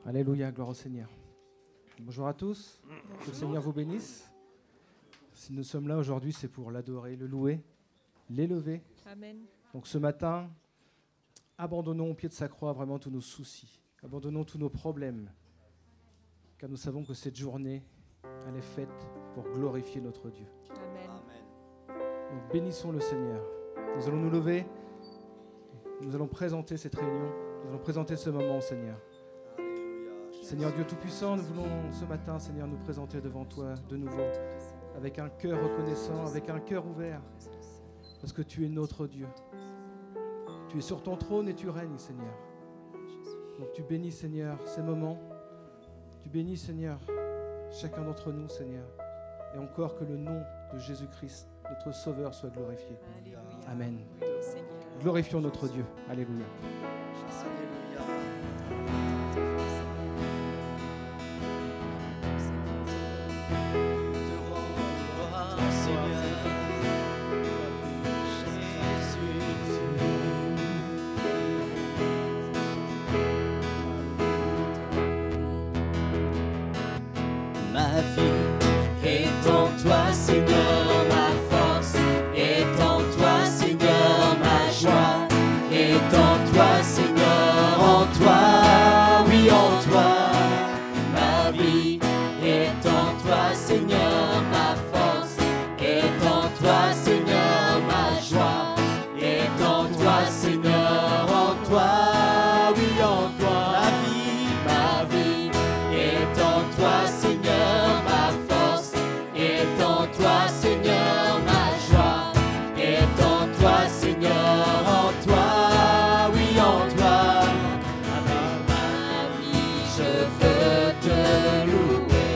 Alléluia, gloire au Seigneur. Bonjour à tous, que le Seigneur vous bénisse. Si nous sommes là aujourd'hui, c'est pour l'adorer, le louer, l'élever. Amen. Donc ce matin, abandonnons au pied de sa croix vraiment tous nos soucis, abandonnons tous nos problèmes, car nous savons que cette journée, elle est faite pour glorifier notre Dieu. Amen. Donc bénissons le Seigneur. Nous allons nous lever, nous allons présenter cette réunion, nous allons présenter ce moment au Seigneur. Seigneur Dieu Tout-Puissant, nous voulons ce matin, Seigneur, nous présenter devant toi de nouveau, avec un cœur reconnaissant, avec un cœur ouvert, parce que tu es notre Dieu. Tu es sur ton trône et tu règnes, Seigneur. Donc tu bénis, Seigneur, ces moments. Tu bénis, Seigneur, chacun d'entre nous, Seigneur. Et encore que le nom de Jésus-Christ, notre Sauveur, soit glorifié. Alléluia. Amen. Oui, Seigneur. Glorifions notre Dieu. Alléluia. Ma vie est en toi, Seigneur, ma force est en toi, Seigneur, ma joie est en toi, Seigneur, en toi, oui, en toi. Ma vie est en toi, Seigneur, ma force est en toi, Seigneur, ma joie est en toi, Seigneur, en toi, oui, en toi. Ma vie est en toi, Seigneur, ma force est en toi, Seigneur, ma joie est en toi, Seigneur, en toi, oui, en toi. Avec ma vie, je veux te louer.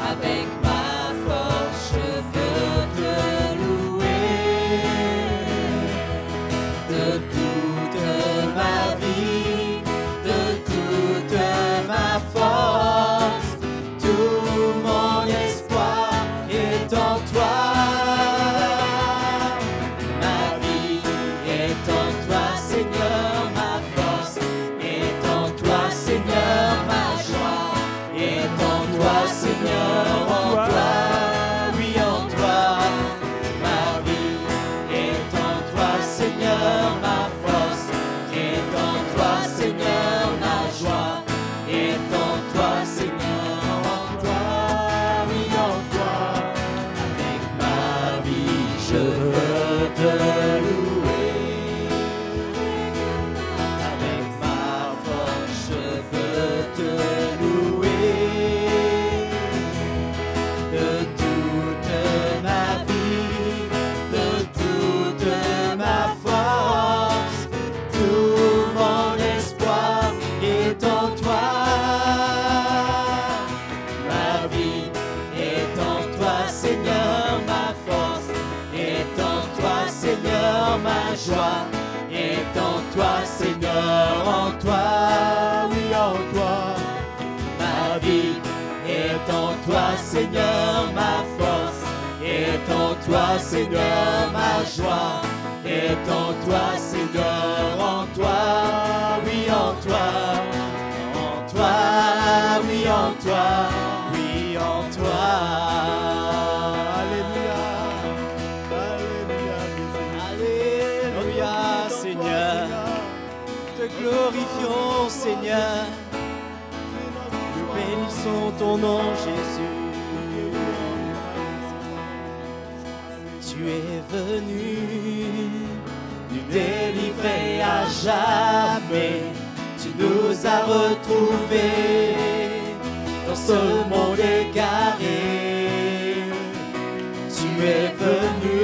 Avec ma force, je veux te louer. De toute ma vie, de toute ma force, tout mon espoir est en toi. Ma vie est en toi, Seigneur, ma force est en toi, Seigneur, ma joie est en toi, Seigneur, en toi, oui, en toi. Ma vie est en toi, Seigneur, ma force est en toi, Seigneur, ma joie est en toi, Seigneur, en toi, oui, en toi. Avec ma vie, je veux te louer. Avec ma force, je veux te louer. De toute ma vie, de toute ma force, tout mon espoir est en toi. Ma vie est en toi, Seigneur, ma force est en toi, Seigneur, ma joie est en toi, Seigneur, en toi, oui, en toi. Ma vie est en toi, Seigneur, ma force est en toi, Seigneur, ma joie est en toi, Seigneur, en toi, oui, en toi. En toi, oui, en toi, oui, en toi. Alléluia, Alléluia, Alléluia, Seigneur. Te glorifions, Seigneur. Nous bénissons ton nom, Jésus. Tu es venu nous délivrer à jamais. Tu nous as retrouvés dans ce monde égaré. Tu es venu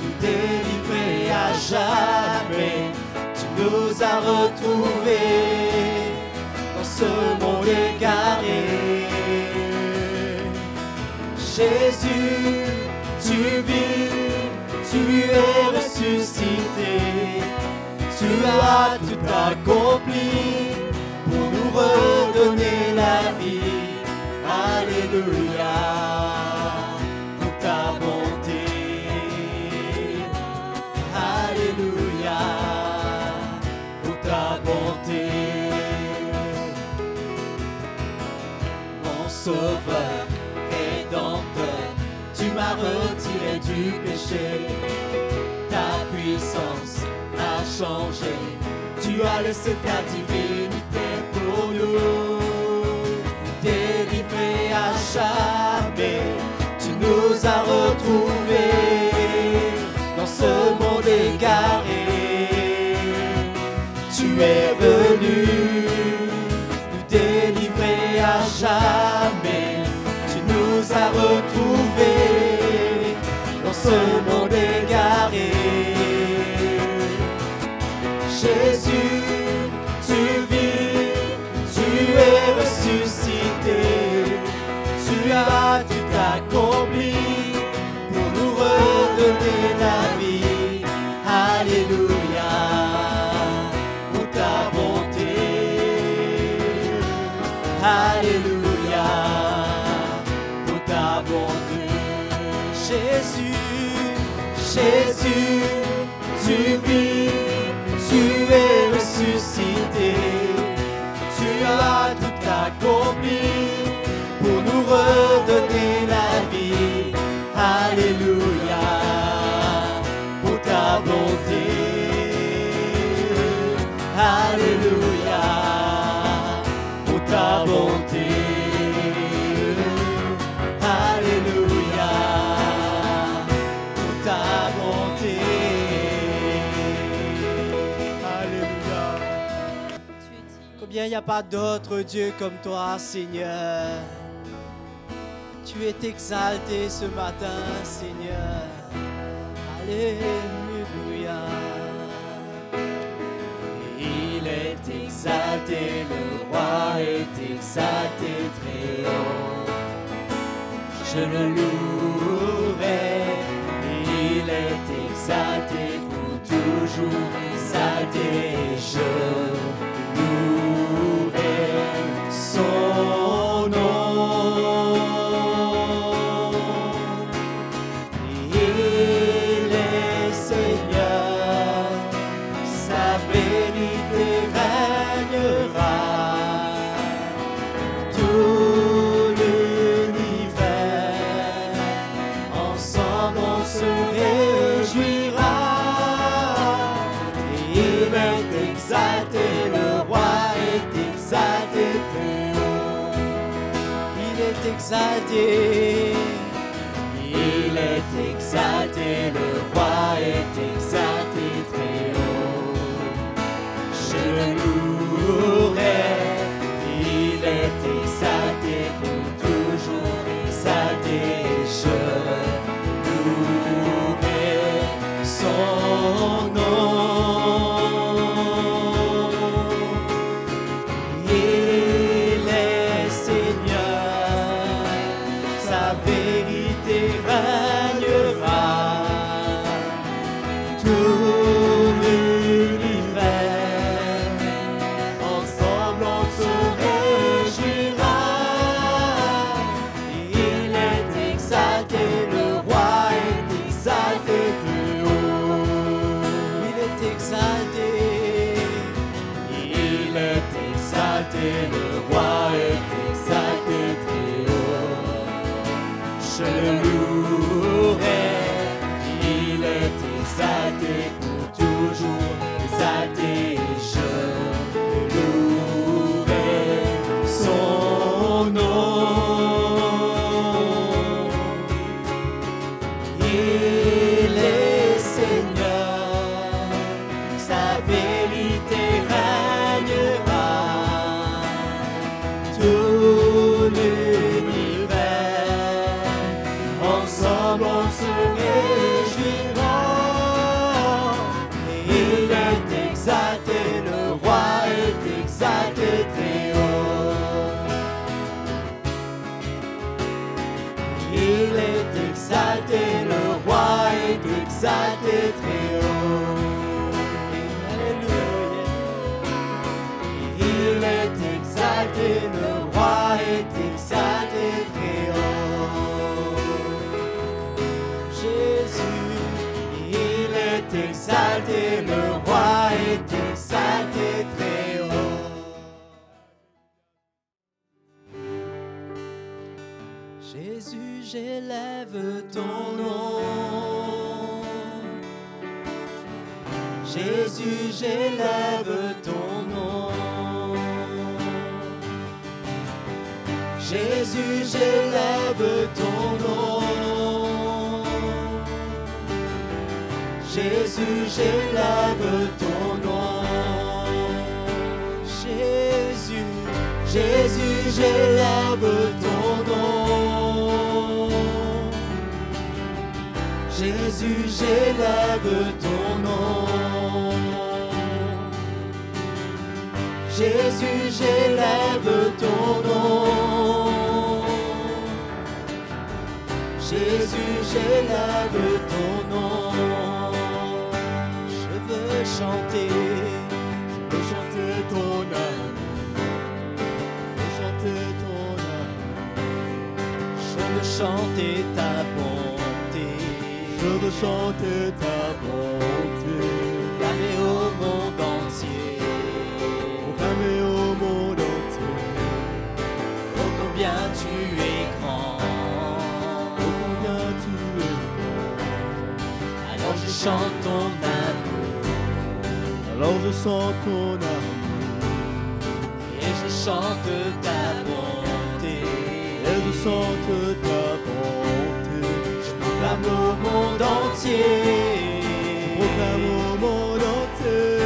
nous délivrer à jamais. Tu nous as retrouvés dans ce monde égaré. Jésus, tu vis, tu es ressuscité. Tu as tout accompli pour nous redonner la vie. Alléluia, pour ta bonté. Alléluia, pour ta bonté. as retiré du péché. Ta puissance a changé. Tu as laissé ta divinité pour nous. Délivrés à jamais, tu nous as retrouvés dans ce monde égaré. Tu es venu nous délivrer à jamais. Tu nous as retrouvés dans ce monde égaré. Jésus, tu vis, tu es ressuscité. Tu as tout accompli pour nous redonner la vie. Alléluia, pour ta bonté. Alléluia, pour ta bonté. Jésus, Jésus, tu vis, tu es ressuscité. Tu as tout accompli pour nous redonner la vie. Alléluia, pour ta bonté. Alléluia, pour ta bonté. Alléluia, pour ta bonté. Alléluia. Combien il n'y a pas d'autre Dieu comme toi, Seigneur. Tu es exalté ce matin, Seigneur. Alléluia. Il est exalté, le roi est exalté très haut. Je le louerai. Il est exalté pour toujours exalté. Je louerai son nom. Exalté, il est exalté, le roi est exalté très haut. Je le louerai, il est exalté pour toujours exalté. Je louerai son nom. Il est Seigneur. La vérité régnera, tout l'univers, ensemble on se réjouira. Il est exalté, le roi est exalté plus haut. Il est exalté, il est exalté, le roi est exalté très haut. Je le louerai, il est exalté pour toujours exalté. Je louerai son nom. Il est Seigneur, sa vérité régnera. Tout l'univers, ensemble on se réjouira. Il est exalté, le roi est exalté très haut. Il est exalté, le roi est exalté très haut. Alléluia. Il est exalté, le roi est exalté très haut. Jésus, il est exalté, le roi est exalté très haut. Jésus, j'élève ton nom. Jésus, j'élève ton nom. Jésus, j'élève ton nom. Jésus, j'élève ton nom. Jésus, Jésus, j'élève ton nom. Jésus, j'élève ton nom. Jésus, j'élève ton nom. Jésus, j'élève ton nom. Je veux chanter ton amour. Je veux chanter ton amour. Je veux chanter ta bonté. Je veux chanter ta bonté. Proclamer au monde entier. Proclamer au monde entier. Oh combien tu es grand. Oh combien tu es grand. Alors je chante ton amour. Alors je chante ton amour. Et je chante ta bonté. Et je chante ta bonté. Je proclame au monde entier. Je proclame au monde entier.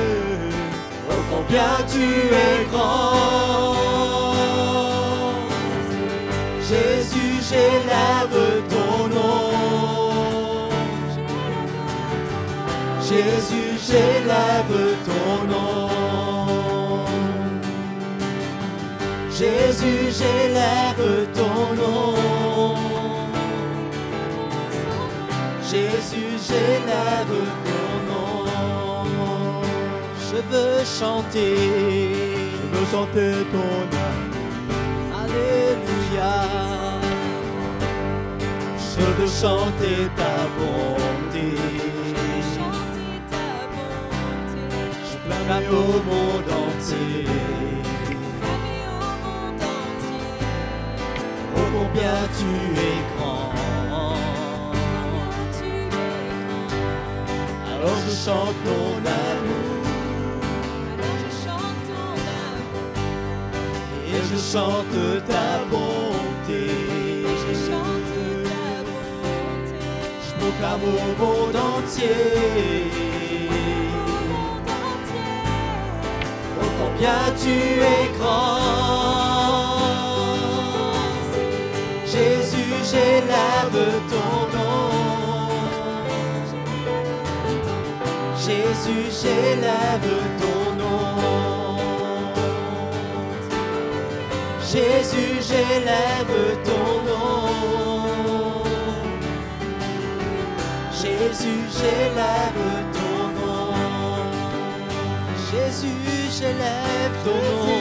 Oh combien tu es grand. Jésus, j'élève ton nom. Jésus, j'élève ton nom. Jésus, j'élève ton nom. Jésus, j'élève ton nom. Je veux chanter ton amour. Alléluia. Je veux chanter ta bonté. Je proclame au monde entier. Oh combien tu es grand. Alors je chante ton amour. Et je chante ta bonté. Je proclame au monde entier. Oh combien tu es grand. Jésus, j'élève ton nom. Jésus, j'élève ton nom. Jésus, j'élève ton nom. Jésus, j'élève ton nom. Jésus, j'élève ton nom.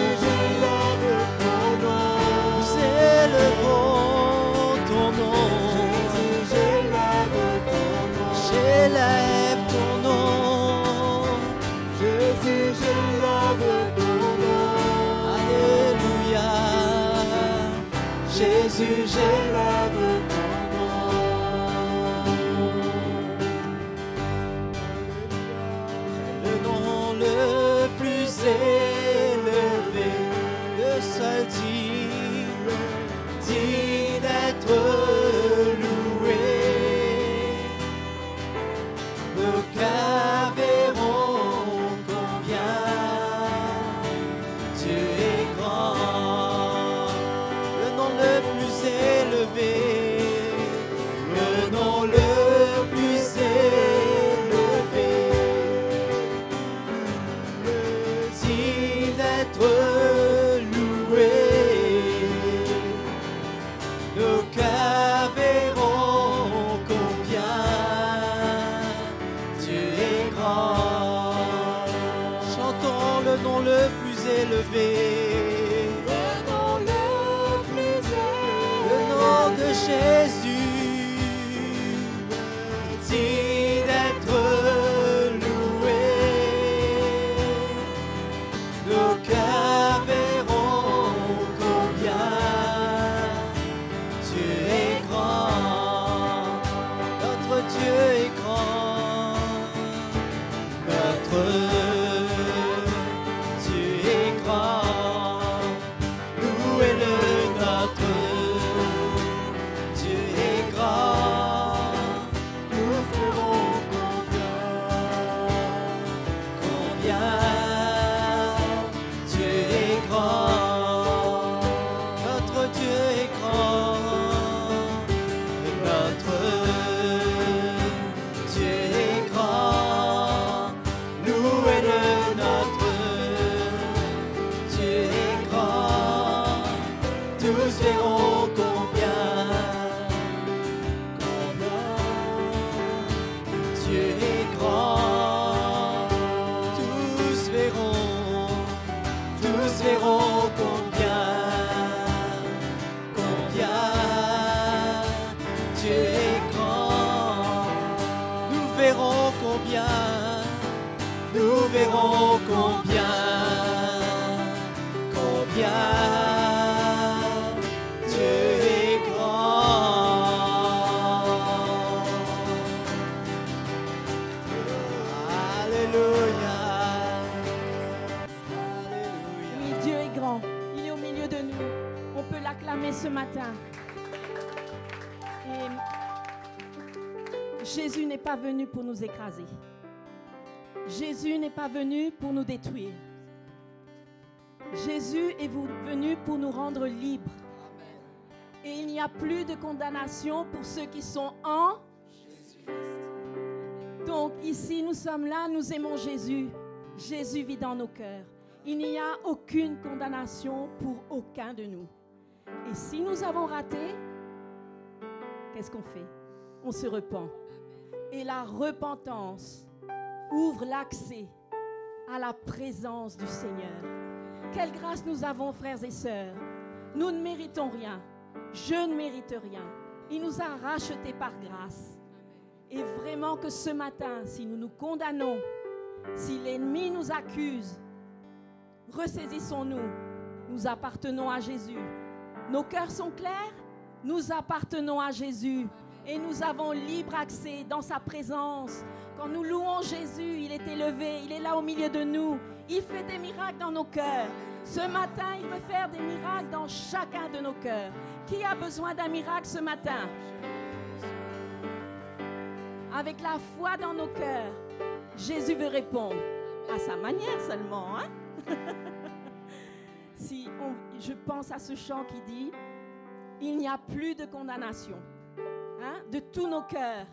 Nous élevons ton nom. Jésus, j'élève ton nom. J'élève ton nom. Jésus, j'élève ton nom. Alléluia. Jésus, j'élève ton nom. Le nom le plus élevé, le seul digne d'être loué. Nos cœurs verront combien tu es grand. Le nom le plus élevé, le nom le plus élevé, digne d'être loué. Nos cœurs verront combien tu es grand. Chantons le nom le plus élevé. Le nom le plus élevé. Le nom de Jésus. Digne d'être loué. Nos cœurs verront combien tu es grand. Dieu est grand. Tous verront combien Dieu est grand. Nous verrons combien Dieu est grand. Alléluia. Oui, Dieu est grand. Il est au milieu de nous. On peut l'acclamer ce matin. Et Jésus n'est pas venu pour nous écraser. Jésus n'est pas venu pour nous détruire. Jésus est venu pour nous rendre libres. Et il n'y a plus de condamnation pour ceux qui sont en Jésus. Donc ici, nous sommes là, nous aimons Jésus. Jésus vit dans nos cœurs. Il n'y a aucune condamnation pour aucun de nous. Et si nous avons raté, qu'est-ce qu'on fait? On se repent. Et la repentance ouvre l'accès à la présence du Seigneur. Quelle grâce nous avons, frères et sœurs. Nous ne méritons rien. Je ne mérite rien. Il nous a rachetés par grâce. Et vraiment que ce matin, si nous nous condamnons, si l'ennemi nous accuse, ressaisissons-nous. Nous appartenons à Jésus. Nos cœurs sont clairs. Nous appartenons à Jésus. Et nous avons libre accès dans sa présence. Quand nous louons Jésus, il est élevé, il est là au milieu de nous. Il fait des miracles dans nos cœurs. Ce matin, il veut faire des miracles dans chacun de nos cœurs. Qui a besoin d'un miracle ce matin? Avec la foi dans nos cœurs, Jésus veut répondre à sa manière seulement. Hein? Je pense à ce chant qui dit « Il n'y a plus de condamnation hein, de tous nos cœurs.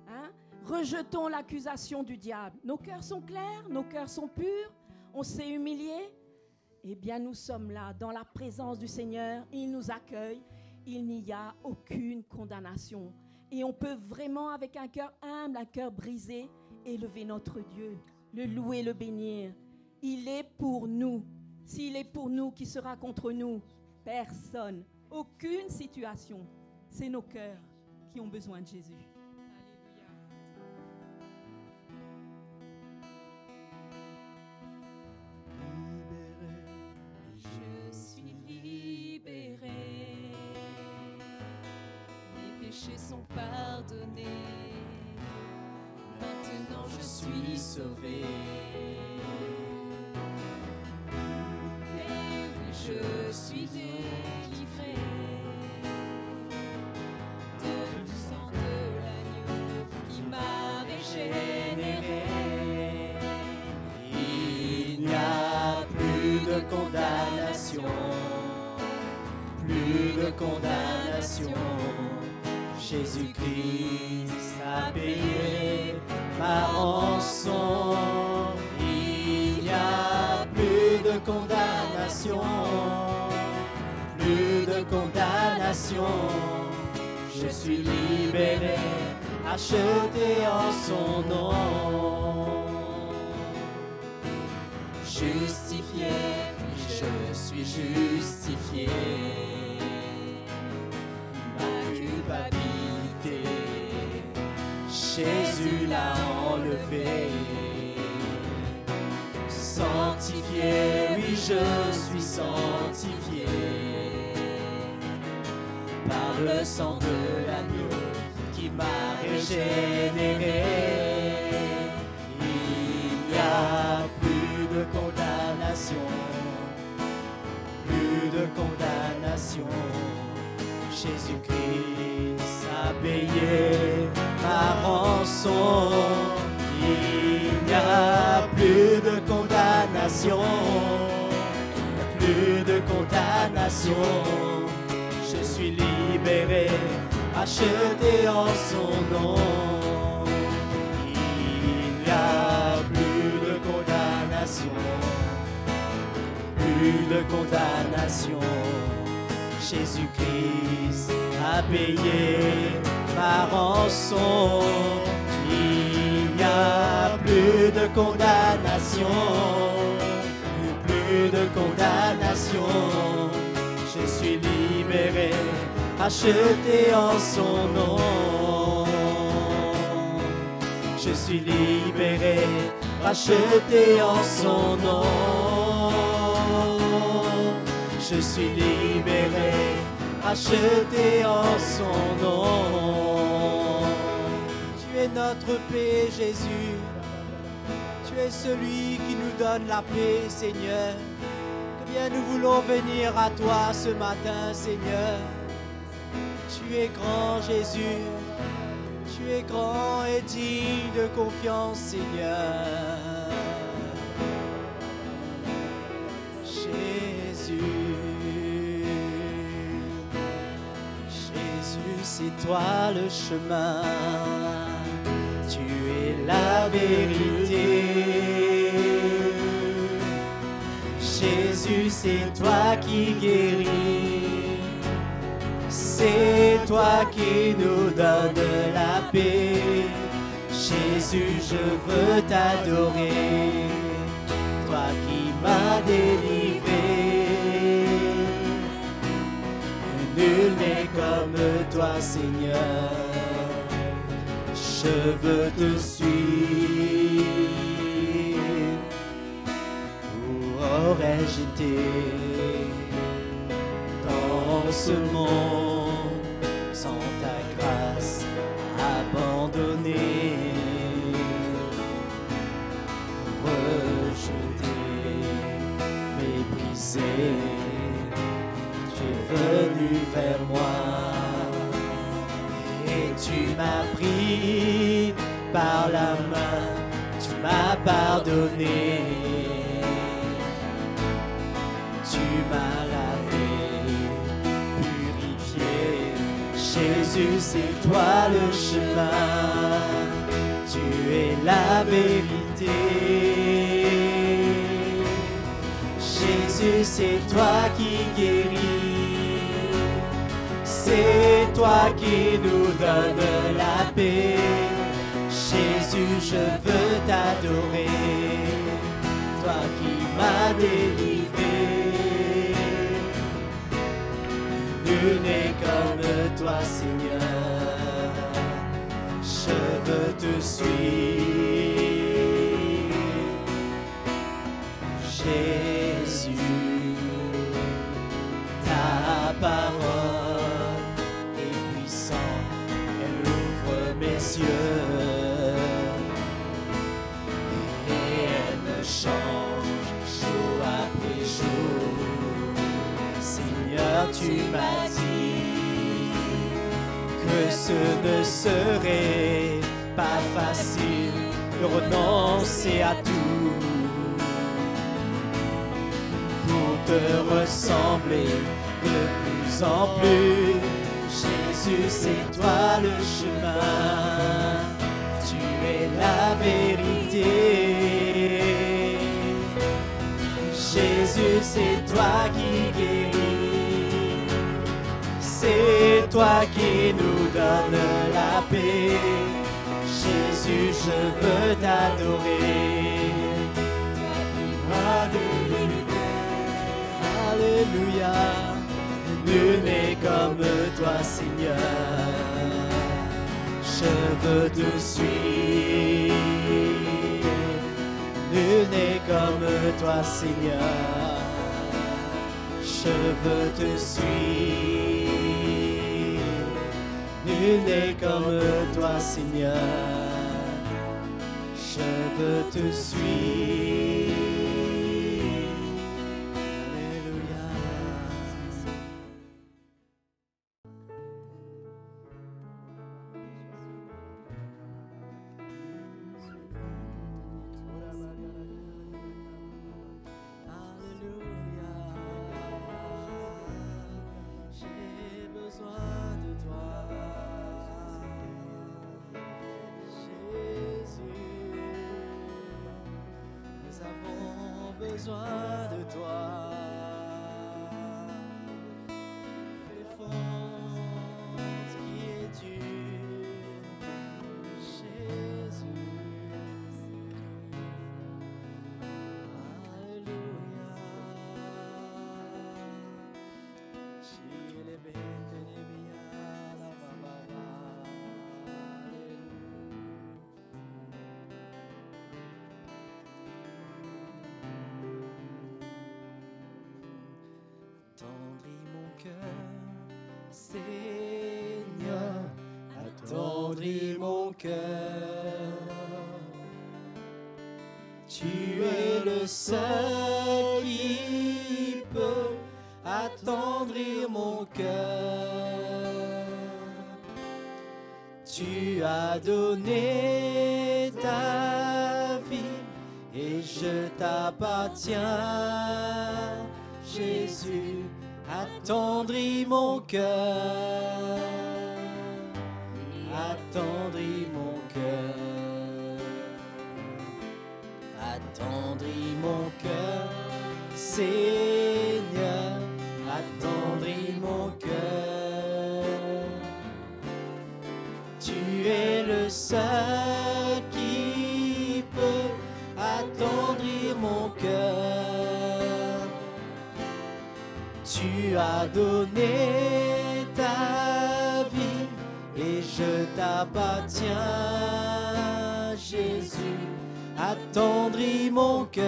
Hein? Rejetons l'accusation du diable. Nos cœurs sont clairs, nos cœurs sont purs, on s'est humilié. Eh bien, nous sommes là, dans la présence du Seigneur. Il nous accueille. Il n'y a aucune condamnation. Et on peut vraiment, avec un cœur humble, un cœur brisé, élever notre Dieu, le louer, le bénir. Il est pour nous. S'il est pour nous, qui sera contre nous? Personne. Aucune situation. C'est nos cœurs qui ont besoin de Jésus. Je suis libéré. Mes péchés sont pardonnés. Maintenant je suis sauvé. Et oui, je suis délivré de du sang de l'agneau qui m'a régénéré. Il n'y a plus de condamnation, plus de condamnation. Jésus-Christ a payé ma rançon. Il n'y a plus de condamnation, plus de condamnation. Je suis libéré, acheté en son nom. Justifié, oui, je suis justifié. Ma culpabilité, Jésus l'a enlevé. Sanctifié, oui, je suis sanctifié par le sang de l'agneau qui m'a régénéré. Il n'y a plus de condamnation, plus de condamnation. Jésus-Christ a payé ma rançon. Il n'y a plus de condamnation, plus de condamnation. Je suis libéré, acheté en son nom. Il n'y a plus de condamnation, plus de condamnation. Jésus-Christ a payé ma rançon. Il condamnation, plus de condamnation. Je suis libéré, acheté en son nom. Je suis libéré, racheté en son nom. Je suis libéré, racheté en son nom. Tu es notre paix, Jésus. Tu es celui qui nous donne la paix, Seigneur. Combien nous voulons venir à toi ce matin, Seigneur. Tu es grand, Jésus. Tu es grand et digne de confiance, Seigneur. Jésus, Jésus, c'est toi le chemin. Tu es la vérité. Jésus, c'est toi qui guéris. C'est toi qui nous donne la paix. Jésus, je veux t'adorer. Toi qui m'as délivré. Nul n'est comme toi, Seigneur. Je veux te suivre. Où aurais-je été dans ce monde sans ta grâce abandonnée, rejetée, méprisée? Tu es venu vers moi et tu m'as pris par la main, tu m'as pardonné, tu m'as lavé, purifié. Jésus, c'est toi le chemin, tu es la vérité. Jésus, c'est toi qui guéris, c'est toi qui nous donne la paix. Jésus, je veux t'adorer, toi qui m'as délivré. Nul n'est comme toi, Seigneur, je veux te suivre. Jésus, ta parole est puissante, elle ouvre mes yeux et elle me change jour après jour. Seigneur, tu m'as dit que ce ne serait pas facile de renoncer à tout pour te ressembler de plus en plus. Jésus, c'est toi le chemin, tu es la vérité. Jésus, c'est toi qui guéris, c'est toi qui nous donne la paix. Jésus, je veux t'adorer. Alléluia, nul n'est comme toi, Seigneur. Je veux te suivre. Nul n'est comme toi, Seigneur. Je veux te suivre. Nul n'est comme toi, Seigneur. Je veux te suivre. Besoin de toi, fais fonce qui es-tu, Jésus. attendrir mon cœur. Tu es le seul qui peut attendrir mon cœur. Tu as donné ta vie et je t'appartiens, Jésus, attendris mon cœur, attendris mon cœur, attendris mon cœur, Seigneur, attendris mon cœur. Tu es le seul qui peut attendrir mon cœur. Tu as donné ta vie et je t'appartiens, Jésus, attendris mon cœur.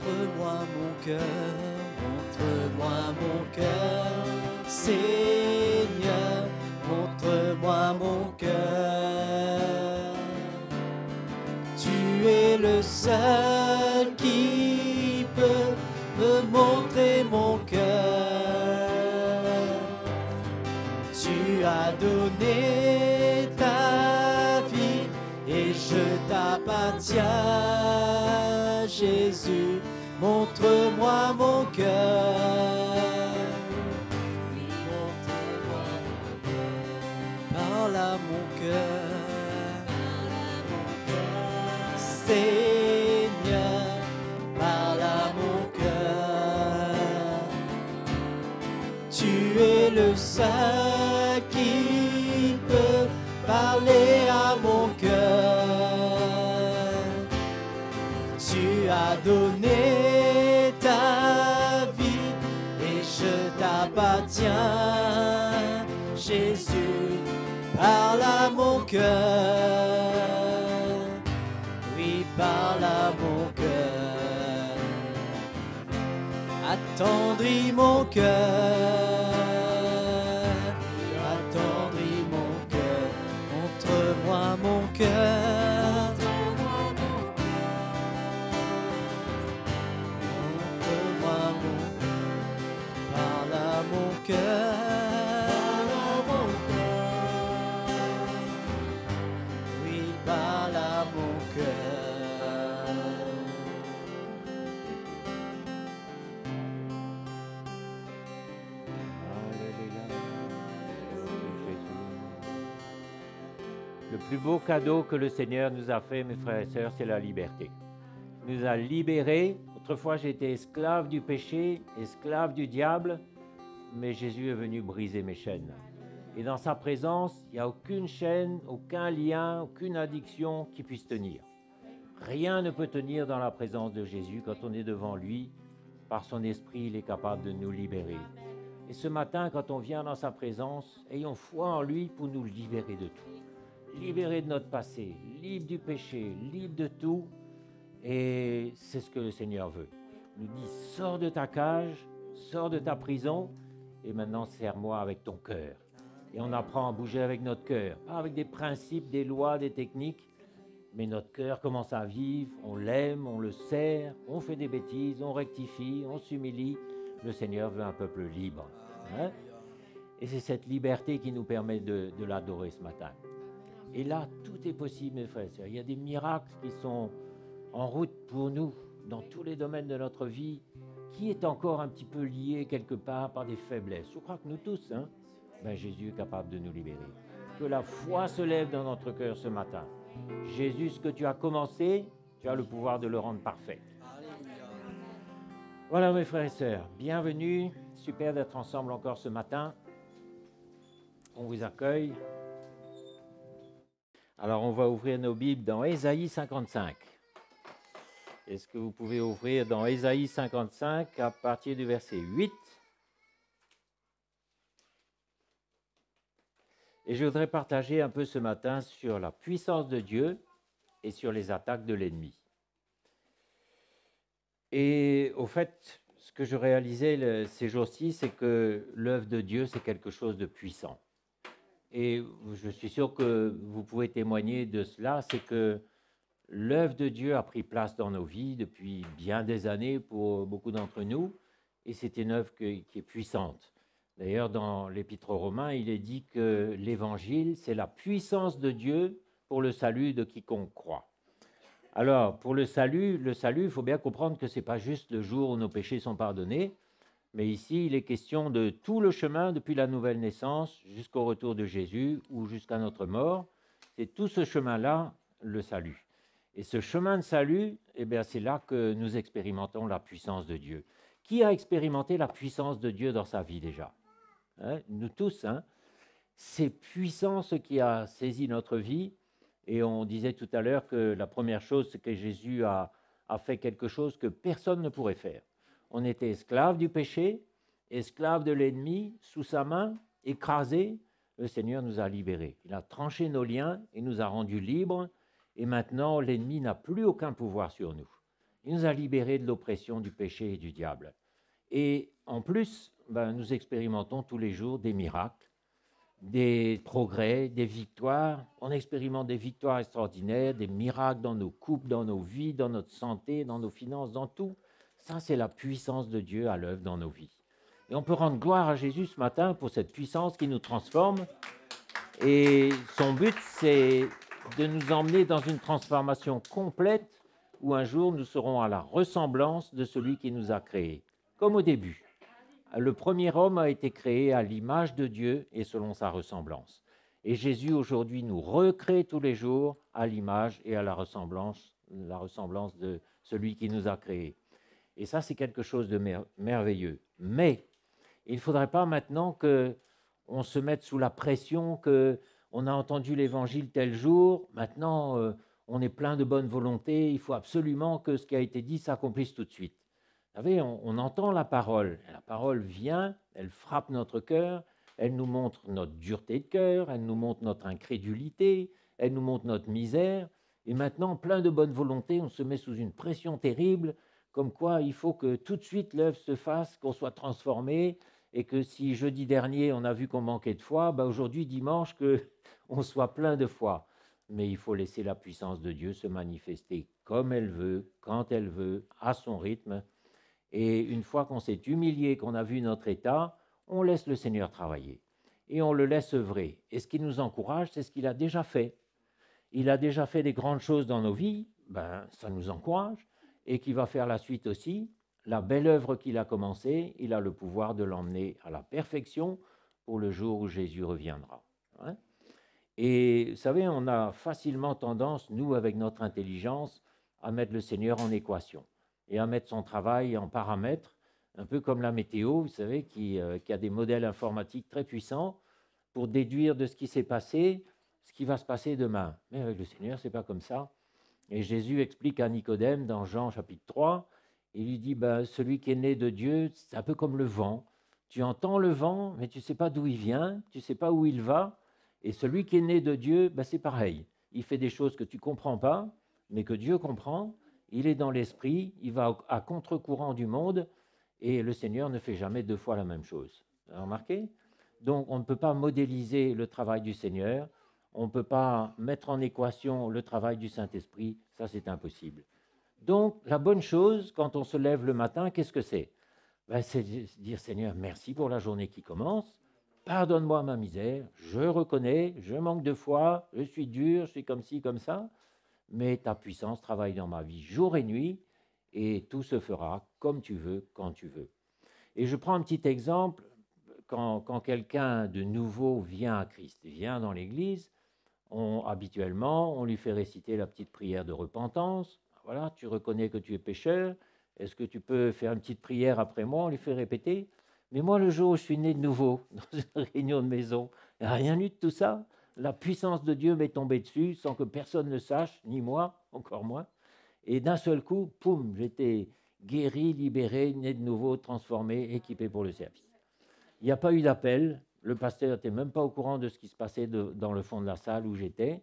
Montre-moi mon cœur, montre-moi mon cœur, Seigneur, montre-moi mon cœur. Tu es le seul qui peut me montrer mon cœur. Tu as donné ta vie et je t'appartiens, Jésus, montre-moi mon cœur. Parle à mon cœur, Seigneur, parle à mon cœur. Tu es le seul qui peut parler à mon cœur. Tu as donné ta vie et je t'appartiens, Jésus, parle à mon cœur, oui, parle à mon cœur, attendris mon cœur, attendris mon cœur, montre-moi mon cœur, montre-moi mon cœur, parle à mon cœur. Le plus beau cadeau que le Seigneur nous a fait, mes frères et sœurs, c'est la liberté. Il nous a libérés. Autrefois, j'étais esclave du péché, esclave du diable, mais Jésus est venu briser mes chaînes. Et dans sa présence, il n'y a aucune chaîne, aucun lien, aucune addiction qui puisse tenir. Rien ne peut tenir dans la présence de Jésus. Quand on est devant lui, par son esprit, il est capable de nous libérer. Et ce matin, quand on vient dans sa présence, ayons foi en lui pour nous libérer de tout. Libérés de notre passé, libres du péché, libres de tout. Et c'est ce que le Seigneur veut. Il nous dit, sors de ta cage, sors de ta prison, et maintenant sers-moi avec ton cœur. Et on apprend à bouger avec notre cœur, pas avec des principes, des lois, des techniques, mais notre cœur commence à vivre, on l'aime, on le sert, on fait des bêtises, on rectifie, on s'humilie. Le Seigneur veut un peuple libre. Hein? Et c'est cette liberté qui nous permet de l'adorer ce matin. Et là, tout est possible, mes frères et sœurs. Il y a des miracles qui sont en route pour nous, dans tous les domaines de notre vie. Qui est encore un petit peu lié quelque part par des faiblesses? Je crois que nous tous, hein? Jésus est capable de nous libérer. Que la foi se lève dans notre cœur ce matin. Jésus, ce que tu as commencé, tu as le pouvoir de le rendre parfait. Voilà, mes frères et sœurs, bienvenue. Super d'être ensemble encore ce matin. On vous accueille. Alors, on va ouvrir nos Bibles dans Ésaïe 55. Est-ce que vous pouvez ouvrir dans Ésaïe 55 à partir du verset 8? Et je voudrais partager un peu ce matin sur la puissance de Dieu et sur les attaques de l'ennemi. Et au fait, ce que je réalisais ces jours-ci, c'est que l'œuvre de Dieu, c'est quelque chose de puissant. Et je suis sûr que vous pouvez témoigner de cela, c'est que l'œuvre de Dieu a pris place dans nos vies depuis bien des années pour beaucoup d'entre nous, et c'est une œuvre qui est puissante. D'ailleurs, dans l'Épître aux Romains, il est dit que l'Évangile, c'est la puissance de Dieu pour le salut de quiconque croit. Alors, pour le salut, il faut bien comprendre que ce n'est pas juste le jour où nos péchés sont pardonnés, mais ici, il est question de tout le chemin depuis la nouvelle naissance jusqu'au retour de Jésus ou jusqu'à notre mort. C'est tout ce chemin-là, le salut. Et ce chemin de salut, eh bien, c'est là que nous expérimentons la puissance de Dieu. Qui a expérimenté la puissance de Dieu dans sa vie déjà? Nous tous. C'est puissant ce qui a saisi notre vie. Et on disait tout à l'heure que la première chose, c'est que Jésus a fait quelque chose que personne ne pourrait faire. On était esclaves du péché, esclaves de l'ennemi, sous sa main, écrasés. Le Seigneur nous a libérés. Il a tranché nos liens et nous a rendus libres. Et maintenant, l'ennemi n'a plus aucun pouvoir sur nous. Il nous a libérés de l'oppression du péché et du diable. Et en plus, nous expérimentons tous les jours des miracles, des progrès, des victoires. On expérimente des victoires extraordinaires, des miracles dans nos couples, dans nos vies, dans notre santé, dans nos finances, dans tout. Ça, c'est la puissance de Dieu à l'œuvre dans nos vies. Et on peut rendre gloire à Jésus ce matin pour cette puissance qui nous transforme. Et son but, c'est de nous emmener dans une transformation complète où un jour nous serons à la ressemblance de celui qui nous a créés. Comme au début. Le premier homme a été créé à l'image de Dieu et selon sa ressemblance. Et Jésus aujourd'hui nous recrée tous les jours à l'image et à la ressemblance de celui qui nous a créés. Et ça, c'est quelque chose de merveilleux. Mais il ne faudrait pas maintenant qu'on se mette sous la pression qu'on a entendu l'évangile tel jour, maintenant on est plein de bonne volonté, il faut absolument que ce qui a été dit s'accomplisse tout de suite. Vous savez, on entend la parole vient, elle frappe notre cœur, elle nous montre notre dureté de cœur, elle nous montre notre incrédulité, elle nous montre notre misère, et maintenant, plein de bonne volonté, on se met sous une pression terrible, comme quoi il faut que tout de suite l'œuvre se fasse, qu'on soit transformé, et que si jeudi dernier on a vu qu'on manquait de foi, aujourd'hui, dimanche, qu'on soit plein de foi. Mais il faut laisser la puissance de Dieu se manifester comme elle veut, quand elle veut, à son rythme. Et une fois qu'on s'est humilié, qu'on a vu notre état, on laisse le Seigneur travailler et on le laisse œuvrer. Et ce qui nous encourage, c'est ce qu'il a déjà fait. Il a déjà fait des grandes choses dans nos vies, ça nous encourage, et qu'il va faire la suite aussi. La belle œuvre qu'il a commencée, il a le pouvoir de l'emmener à la perfection pour le jour où Jésus reviendra. Et vous savez, on a facilement tendance, nous, avec notre intelligence, à mettre le Seigneur en équation et à mettre son travail en paramètres, un peu comme la météo, vous savez, qui a des modèles informatiques très puissants pour déduire de ce qui s'est passé, ce qui va se passer demain. Mais avec le Seigneur, ce n'est pas comme ça. Et Jésus explique à Nicodème dans Jean chapitre 3, il lui dit, celui qui est né de Dieu, c'est un peu comme le vent. Tu entends le vent, mais tu ne sais pas d'où il vient, tu ne sais pas où il va. Et celui qui est né de Dieu, c'est pareil. Il fait des choses que tu ne comprends pas, mais que Dieu comprend. Il est dans l'esprit, il va à contre-courant du monde, et le Seigneur ne fait jamais deux fois la même chose. Vous avez remarqué? Donc, on ne peut pas modéliser le travail du Seigneur, on ne peut pas mettre en équation le travail du Saint-Esprit, ça c'est impossible. Donc, la bonne chose, quand on se lève le matin, qu'est-ce que c'est? C'est dire, Seigneur, merci pour la journée qui commence, pardonne-moi ma misère, je reconnais, je manque de foi, je suis dur, je suis comme ci, comme ça, mais ta puissance travaille dans ma vie jour et nuit, et tout se fera comme tu veux, quand tu veux. Et je prends un petit exemple, quand quelqu'un de nouveau vient à Christ, vient dans l'Église, habituellement, on lui fait réciter la petite prière de repentance. Voilà, tu reconnais que tu es pécheur, est-ce que tu peux faire une petite prière après moi? On lui fait répéter. Mais moi, le jour où je suis né de nouveau, dans une réunion de maison, il n'y a rien eu de tout ça. La puissance de Dieu m'est tombée dessus sans que personne ne sache, ni moi, encore moins. Et d'un seul coup, poum, j'étais guéri, libéré, né de nouveau, transformé, équipé pour le service. Il n'y a pas eu d'appel. Le pasteur n'était même pas au courant de ce qui se passait dans le fond de la salle où j'étais.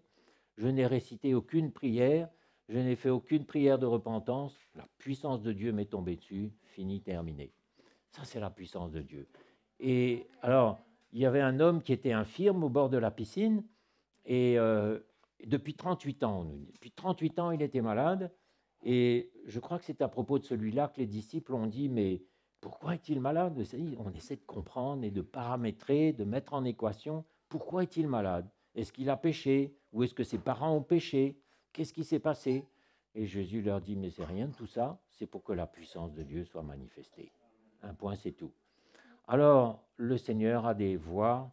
Je n'ai récité aucune prière. je n'ai fait aucune prière de repentance, la puissance de Dieu m'est tombée dessus, fini, terminé. Ça, c'est la puissance de Dieu. Et alors, il y avait un homme qui était infirme au bord de la piscine, et depuis 38 ans, on nous dit. Depuis 38 ans, il était malade, et je crois que c'est à propos de celui-là que les disciples ont dit, mais pourquoi est-il malade? On essaie de comprendre et de paramétrer, de mettre en équation, pourquoi est-il malade? Est-ce qu'il a péché? Ou est-ce que ses parents ont péché? Qu'est-ce qui s'est passé? Et Jésus leur dit, mais c'est rien de tout ça, c'est pour que la puissance de Dieu soit manifestée. Un point, c'est tout. Alors, le Seigneur a des voix,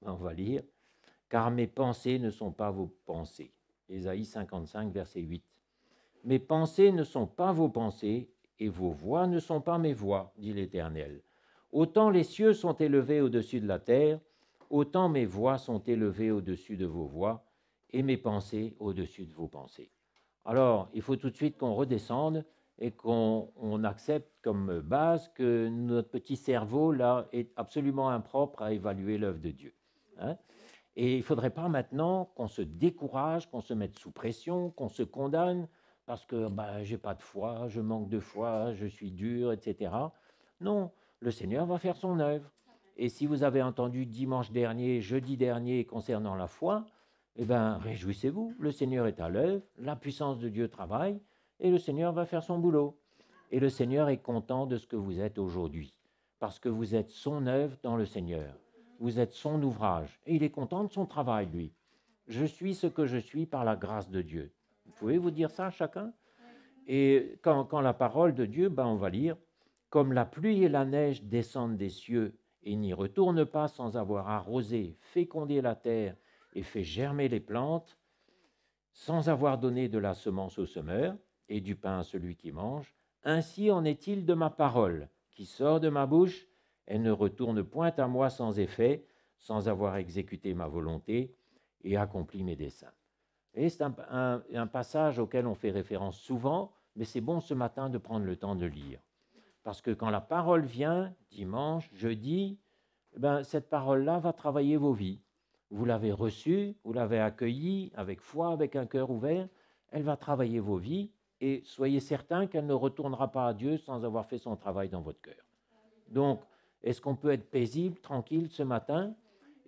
on va lire, « Car mes pensées ne sont pas vos pensées ». Ésaïe 55, verset 8. « Mes pensées ne sont pas vos pensées, et vos voix ne sont pas mes voix, dit l'Éternel. Autant les cieux sont élevés au-dessus de la terre, autant mes voix sont élevées au-dessus de vos voix, et mes pensées au-dessus de vos pensées. » Alors, il faut tout de suite qu'on redescende et qu'on accepte comme base que notre petit cerveau, là, est absolument impropre à évaluer l'œuvre de Dieu. Hein? Et il ne faudrait pas maintenant qu'on se décourage, qu'on se mette sous pression, qu'on se condamne parce que je n'ai pas de foi, je manque de foi, je suis dur, etc. Non, le Seigneur va faire son œuvre. Et si vous avez entendu dimanche dernier, jeudi dernier, concernant la foi, eh bien, réjouissez-vous, le Seigneur est à l'œuvre, la puissance de Dieu travaille, et le Seigneur va faire son boulot. Et le Seigneur est content de ce que vous êtes aujourd'hui, parce que vous êtes son œuvre dans le Seigneur. Vous êtes son ouvrage, et il est content de son travail, lui. Je suis ce que je suis par la grâce de Dieu. Vous pouvez vous dire ça, chacun? Et quand la parole de Dieu, on va lire, « Comme la pluie et la neige descendent des cieux et n'y retournent pas sans avoir arrosé, fécondé la terre et fait germer les plantes, sans avoir donné de la semence au semeur et du pain à celui qui mange, ainsi en est-il de ma parole qui sort de ma bouche, elle ne retourne point à moi sans effet, sans avoir exécuté ma volonté et accompli mes desseins. » Et c'est un passage auquel on fait référence souvent, mais c'est bon ce matin de prendre le temps de lire. Parce que quand la parole vient, dimanche, jeudi, cette parole-là va travailler vos vies. Vous l'avez reçue, vous l'avez accueillie avec foi, avec un cœur ouvert, elle va travailler vos vies et soyez certains qu'elle ne retournera pas à Dieu sans avoir fait son travail dans votre cœur. Donc, est-ce qu'on peut être paisible, tranquille ce matin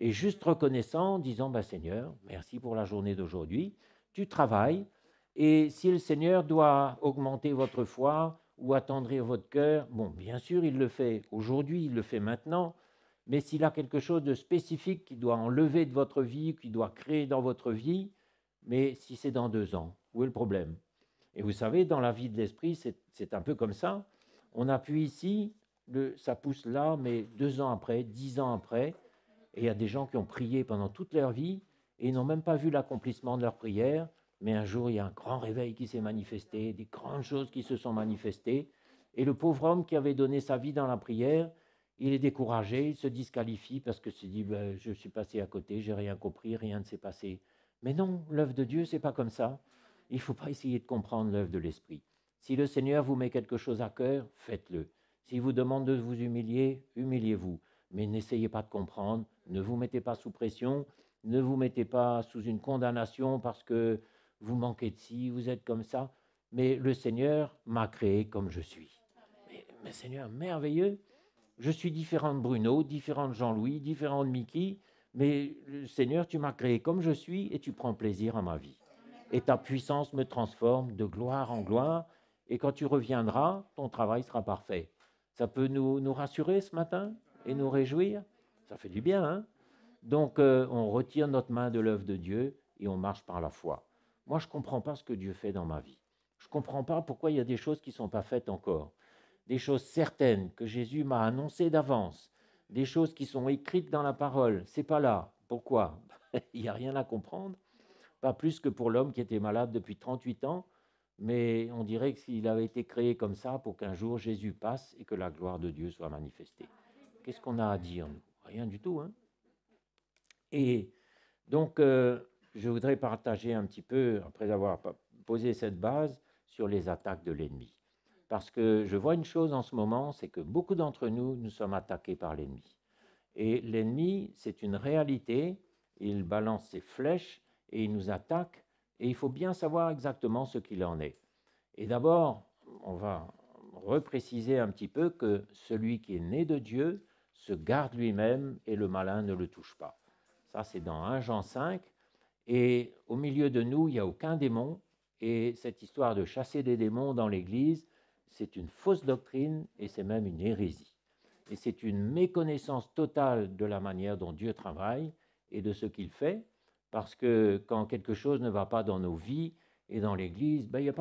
et juste reconnaissant, en disant, Seigneur, merci pour la journée d'aujourd'hui, tu travailles, et si le Seigneur doit augmenter votre foi ou attendrir votre cœur, bien sûr, il le fait aujourd'hui, il le fait maintenant, mais s'il a quelque chose de spécifique qu'il doit enlever de votre vie, qu'il doit créer dans votre vie, mais si c'est dans 2 ans, où est le problème? Et vous savez, dans la vie de l'esprit, c'est un peu comme ça. On appuie ici, ça pousse là, mais 2 ans après, 10 ans après, et il y a des gens qui ont prié pendant toute leur vie et ils n'ont même pas vu l'accomplissement de leur prière, mais un jour, il y a un grand réveil qui s'est manifesté, des grandes choses qui se sont manifestées, et le pauvre homme qui avait donné sa vie dans la prière, il est découragé, il se disqualifie parce que se dit, je suis passé à côté, j'ai rien compris, rien ne s'est passé. Mais non, l'œuvre de Dieu, c'est pas comme ça. Il ne faut pas essayer de comprendre l'œuvre de l'Esprit. Si le Seigneur vous met quelque chose à cœur, faites-le. S'il vous demande de vous humilier, humiliez-vous. Mais n'essayez pas de comprendre, ne vous mettez pas sous pression, ne vous mettez pas sous une condamnation parce que vous manquez de ci, vous êtes comme ça. Mais le Seigneur m'a créé comme je suis. Mais Seigneur, merveilleux. Je suis différent de Bruno, différent de Jean-Louis, différent de Mickey, mais Seigneur, tu m'as créé comme je suis et tu prends plaisir à ma vie. Et ta puissance me transforme de gloire en gloire, et quand tu reviendras, ton travail sera parfait. Ça peut nous rassurer ce matin et nous réjouir? Ça fait du bien, hein? Donc, on retire notre main de l'œuvre de Dieu et on marche par la foi. Moi, je ne comprends pas ce que Dieu fait dans ma vie. Je ne comprends pas pourquoi il y a des choses qui ne sont pas faites encore. Des choses certaines que Jésus m'a annoncées d'avance, des choses qui sont écrites dans la parole, c'est pas là. Pourquoi? Il n'y a rien à comprendre, pas plus que pour l'homme qui était malade depuis 38 ans, mais on dirait qu'il avait été créé comme ça pour qu'un jour Jésus passe et que la gloire de Dieu soit manifestée. Qu'est-ce qu'on a à dire, nous? Rien du tout, hein? Et donc, je voudrais partager un petit peu, après avoir posé cette base, sur les attaques de l'ennemi. Parce que je vois une chose en ce moment, c'est que beaucoup d'entre nous, nous sommes attaqués par l'ennemi. Et l'ennemi, c'est une réalité, il balance ses flèches et il nous attaque. Et il faut bien savoir exactement ce qu'il en est. Et d'abord, on va repréciser un petit peu que celui qui est né de Dieu se garde lui-même et le malin ne le touche pas. Ça, c'est dans 1 Jean 5. Et au milieu de nous, il n'y a aucun démon. Et cette histoire de chasser des démons dans l'Église, c'est une fausse doctrine et c'est même une hérésie. Et c'est une méconnaissance totale de la manière dont Dieu travaille et de ce qu'il fait, parce que quand quelque chose ne va pas dans nos vies et dans l'Église, ben,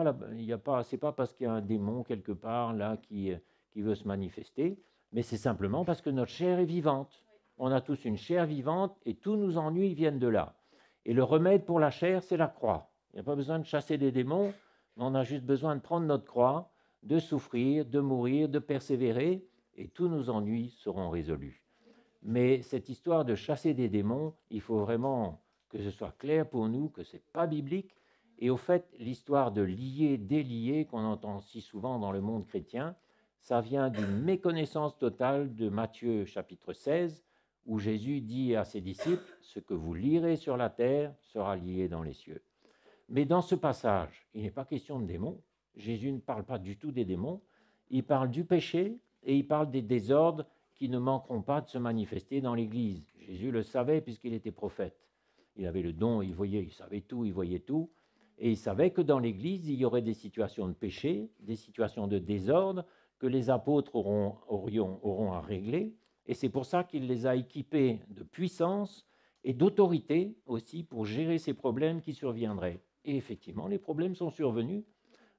c'est pas parce qu'il y a un démon quelque part là qui veut se manifester, mais c'est simplement parce que notre chair est vivante. On a tous une chair vivante et tous nos ennuis viennent de là. Et le remède pour la chair, c'est la croix. Il n'y a pas besoin de chasser des démons, mais on a juste besoin de prendre notre croix, de souffrir, de mourir, de persévérer, et tous nos ennuis seront résolus. Mais cette histoire de chasser des démons, il faut vraiment que ce soit clair pour nous, que ce n'est pas biblique. Et au fait, l'histoire de lier, délier, qu'on entend si souvent dans le monde chrétien, ça vient d'une méconnaissance totale de Matthieu chapitre 16, où Jésus dit à ses disciples, « Ce que vous lirez sur la terre sera lié dans les cieux ». Mais dans ce passage, il n'est pas question de démons. Jésus ne parle pas du tout des démons. Il parle du péché et il parle des désordres qui ne manqueront pas de se manifester dans l'Église. Jésus le savait puisqu'il était prophète. Il avait le don, il savait tout, il voyait tout. Et il savait que dans l'Église, il y aurait des situations de péché, des situations de désordre que les apôtres auront à régler. Et c'est pour ça qu'il les a équipés de puissance et d'autorité aussi pour gérer ces problèmes qui surviendraient. Et effectivement, les problèmes sont survenus.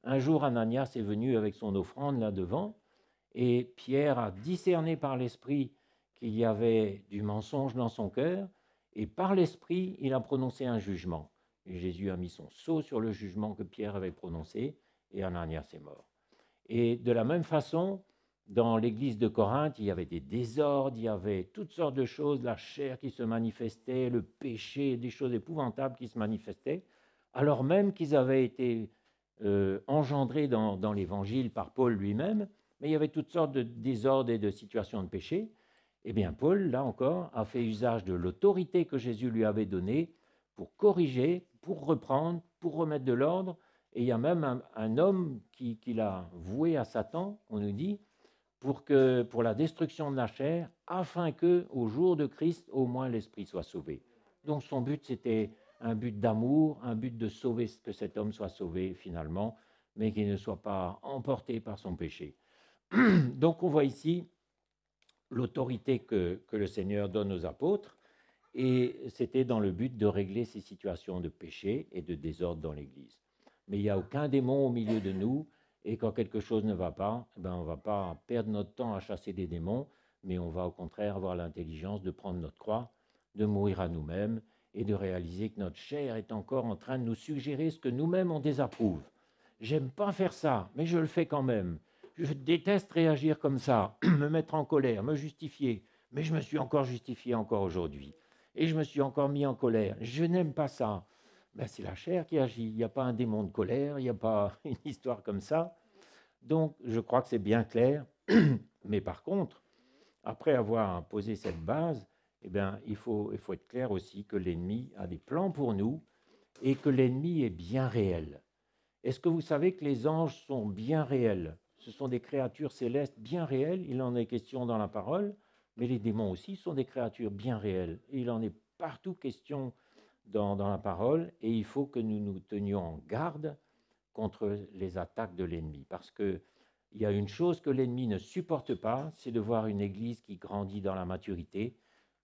Un jour, Ananias est venu avec son offrande là devant, et Pierre a discerné par l'Esprit qu'il y avait du mensonge dans son cœur, et par l'Esprit, il a prononcé un jugement. Et Jésus a mis son sceau sur le jugement que Pierre avait prononcé, et Ananias est mort. Et de la même façon, dans l'église de Corinthe, il y avait des désordres, il y avait toutes sortes de choses, la chair qui se manifestait, le péché, des choses épouvantables qui se manifestaient, alors même qu'ils avaient été engendrés dans l'Évangile par Paul lui-même, mais il y avait toutes sortes de désordres et de situations de péché. Eh bien, Paul, là encore, a fait usage de l'autorité que Jésus lui avait donnée pour corriger, pour reprendre, pour remettre de l'ordre. Et il y a même un homme qu'il a voué à Satan, on nous dit, pour la destruction de la chair, afin que, au jour de Christ, au moins l'esprit soit sauvé. Donc son but, c'était un but d'amour, un but de sauver, que cet homme soit sauvé finalement, mais qu'il ne soit pas emporté par son péché. Donc on voit ici l'autorité que le Seigneur donne aux apôtres, et c'était dans le but de régler ces situations de péché et de désordre dans l'Église. Mais il n'y a aucun démon au milieu de nous, et quand quelque chose ne va pas, ben on ne va pas perdre notre temps à chasser des démons, mais on va au contraire avoir l'intelligence de prendre notre croix, de mourir à nous-mêmes, et de réaliser que notre chair est encore en train de nous suggérer ce que nous-mêmes on désapprouve. J'aime pas faire ça, mais je le fais quand même. Je déteste réagir comme ça, me mettre en colère, me justifier, mais je me suis encore justifié encore aujourd'hui. Et je me suis encore mis en colère. Je n'aime pas ça. Ben, c'est la chair qui agit. Il n'y a pas un démon de colère, il n'y a pas une histoire comme ça. Donc, je crois que c'est bien clair. Mais par contre, après avoir posé cette base, eh bien, il faut être clair aussi que l'ennemi a des plans pour nous et que l'ennemi est bien réel. Est-ce que vous savez que les anges sont bien réels? Ce sont des créatures célestes bien réelles, il en est question dans la parole, mais les démons aussi sont des créatures bien réelles. Et il en est partout question dans la parole, et il faut que nous nous tenions en garde contre les attaques de l'ennemi. Parce qu'il y a une chose que l'ennemi ne supporte pas, c'est de voir une église qui grandit dans la maturité,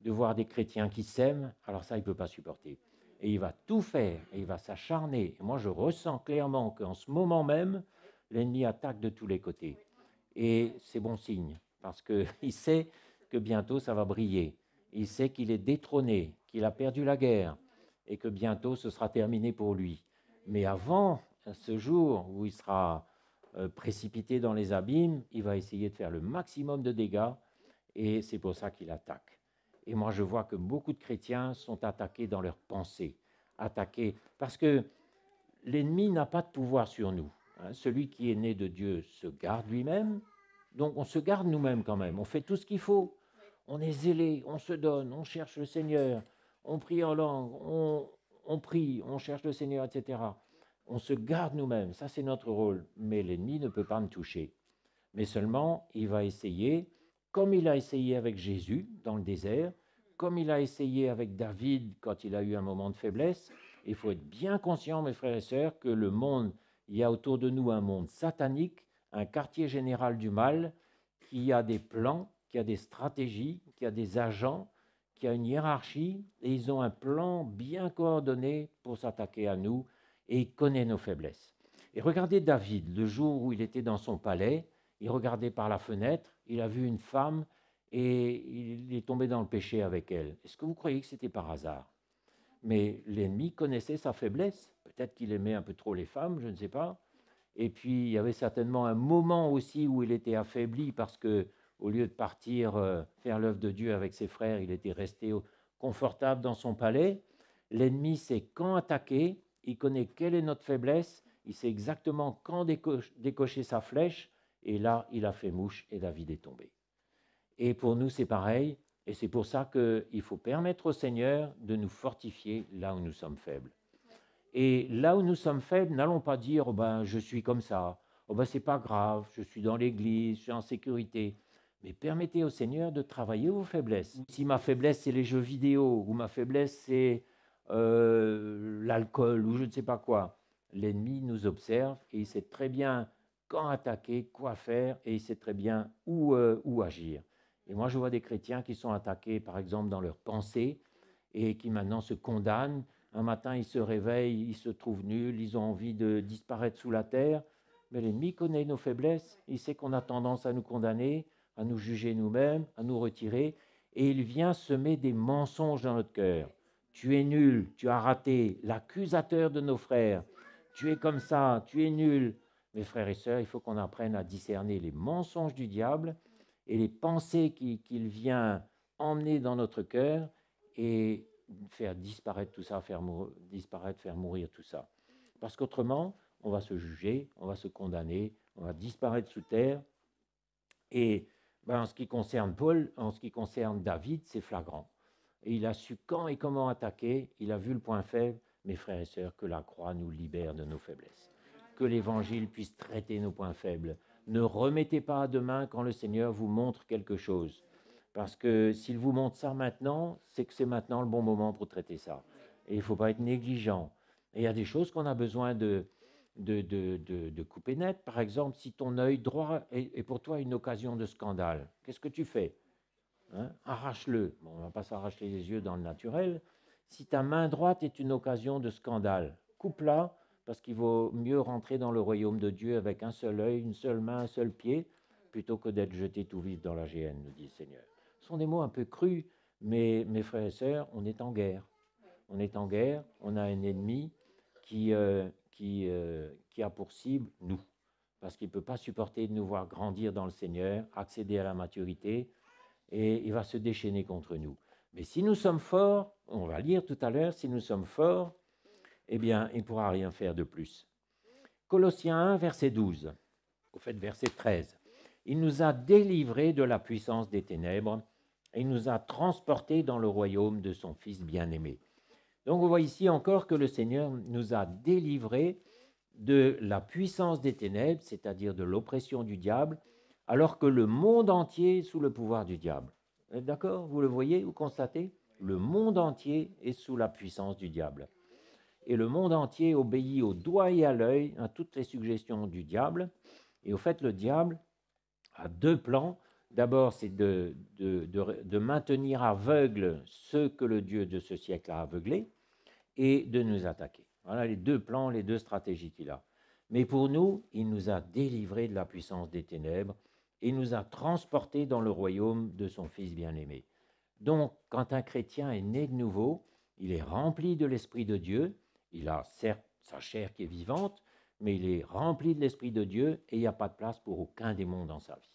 de voir des chrétiens qui s'aiment, alors ça, il ne peut pas supporter. Et il va tout faire, et il va s'acharner. Et moi, je ressens clairement qu'en ce moment même, l'ennemi attaque de tous les côtés. Et c'est bon signe, parce qu'il sait que bientôt, ça va briller. Il sait qu'il est détrôné, qu'il a perdu la guerre, et que bientôt, ce sera terminé pour lui. Mais avant ce jour où il sera précipité dans les abîmes, il va essayer de faire le maximum de dégâts, et c'est pour ça qu'il attaque. Et moi, je vois que beaucoup de chrétiens sont attaqués dans leurs pensées, attaqués, parce que l'ennemi n'a pas de pouvoir sur nous. Celui qui est né de Dieu se garde lui-même, donc on se garde nous-mêmes quand même, on fait tout ce qu'il faut, on est zélé, on se donne, on cherche le Seigneur, on prie en langue, on prie, on cherche le Seigneur, etc. On se garde nous-mêmes, ça c'est notre rôle, mais l'ennemi ne peut pas me toucher. Mais seulement, il va essayer, comme il a essayé avec Jésus dans le désert, comme il a essayé avec David quand il a eu un moment de faiblesse. Il faut être bien conscient, mes frères et sœurs, que le monde, il y a autour de nous un monde satanique, un quartier général du mal, qui a des plans, qui a des stratégies, qui a des agents, qui a une hiérarchie, et ils ont un plan bien coordonné pour s'attaquer à nous, et il connaît nos faiblesses. Et regardez David, le jour où il était dans son palais, il regardait par la fenêtre, il a vu une femme, et il est tombé dans le péché avec elle. Est-ce que vous croyez que c'était par hasard? Mais l'ennemi connaissait sa faiblesse. Peut-être qu'il aimait un peu trop les femmes, je ne sais pas. Et puis, il y avait certainement un moment aussi où il était affaibli parce que, au lieu de partir faire l'œuvre de Dieu avec ses frères, il était resté confortable dans son palais. L'ennemi sait quand attaquer, il connaît quelle est notre faiblesse, il sait exactement quand décocher sa flèche, et là, il a fait mouche et David est tombé. Et pour nous, c'est pareil, et c'est pour ça qu'il faut permettre au Seigneur de nous fortifier là où nous sommes faibles. Et là où nous sommes faibles, n'allons pas dire oh ben, « je suis comme ça, oh ben, c'est pas grave, je suis dans l'église, je suis en sécurité ». Mais permettez au Seigneur de travailler vos faiblesses. Si ma faiblesse, c'est les jeux vidéo, ou ma faiblesse, c'est l'alcool, ou je ne sais pas quoi, l'ennemi nous observe et il sait très bien quand attaquer, quoi faire, et il sait très bien où agir. Et moi, je vois des chrétiens qui sont attaqués, par exemple, dans leurs pensées, et qui maintenant se condamnent. Un matin, ils se réveillent, ils se trouvent nuls, ils ont envie de disparaître sous la terre. Mais l'ennemi connaît nos faiblesses, il sait qu'on a tendance à nous condamner, à nous juger nous-mêmes, à nous retirer, et il vient semer des mensonges dans notre cœur. Tu es nul, tu as raté, l'accusateur de nos frères. Tu es comme ça, tu es nul. Mes frères et sœurs, il faut qu'on apprenne à discerner les mensonges du diable et les pensées qu'il vient emmener dans notre cœur et faire disparaître tout ça, faire mourir tout ça. Parce qu'autrement, on va se juger, on va se condamner, on va disparaître sous terre. Et en ce qui concerne Paul, en ce qui concerne David, c'est flagrant. Et il a su quand et comment attaquer, il a vu le point faible. Mes frères et sœurs, que la croix nous libère de nos faiblesses. Que l'Évangile puisse traiter nos points faibles. Ne remettez pas à demain quand le Seigneur vous montre quelque chose. Parce que s'il vous montre ça maintenant, c'est que c'est maintenant le bon moment pour traiter ça. Et il ne faut pas être négligent. Et il y a des choses qu'on a besoin de couper net. Par exemple, si ton œil droit est pour toi une occasion de scandale, qu'est-ce que tu fais? Arrache-le. Bon, on ne va pas s'arracher les yeux dans le naturel. Si ta main droite est une occasion de scandale, coupe-la, parce qu'il vaut mieux rentrer dans le royaume de Dieu avec un seul œil, une seule main, un seul pied, plutôt que d'être jeté tout vif dans la géhenne, nous dit le Seigneur. Ce sont des mots un peu crus, mais mes frères et sœurs, on est en guerre. On est en guerre, on a un ennemi qui a pour cible nous, parce qu'il ne peut pas supporter de nous voir grandir dans le Seigneur, accéder à la maturité, et il va se déchaîner contre nous. Mais si nous sommes forts, on va lire tout à l'heure, si nous sommes forts, eh bien, il ne pourra rien faire de plus. Colossiens 1, verset 12, au fait, verset 13. Il nous a délivrés de la puissance des ténèbres et il nous a transportés dans le royaume de son Fils bien-aimé. Donc, on voit ici encore que le Seigneur nous a délivrés de la puissance des ténèbres, c'est-à-dire de l'oppression du diable, alors que le monde entier est sous le pouvoir du diable. Vous êtes d'accord? Vous le voyez, vous constatez? Le monde entier est sous la puissance du diable. Et le monde entier obéit au doigt et à l'œil à toutes les suggestions du diable. Et au fait, le diable a deux plans. D'abord, c'est de maintenir aveugle ceux que le Dieu de ce siècle a aveuglés et de nous attaquer. Voilà les deux plans, les deux stratégies qu'il a. Mais pour nous, il nous a délivrés de la puissance des ténèbres et nous a transportés dans le royaume de son Fils bien-aimé. Donc, quand un chrétien est né de nouveau, il est rempli de l'Esprit de Dieu. Il a certes sa chair qui est vivante, mais il est rempli de l'Esprit de Dieu et il n'y a pas de place pour aucun démon dans sa vie.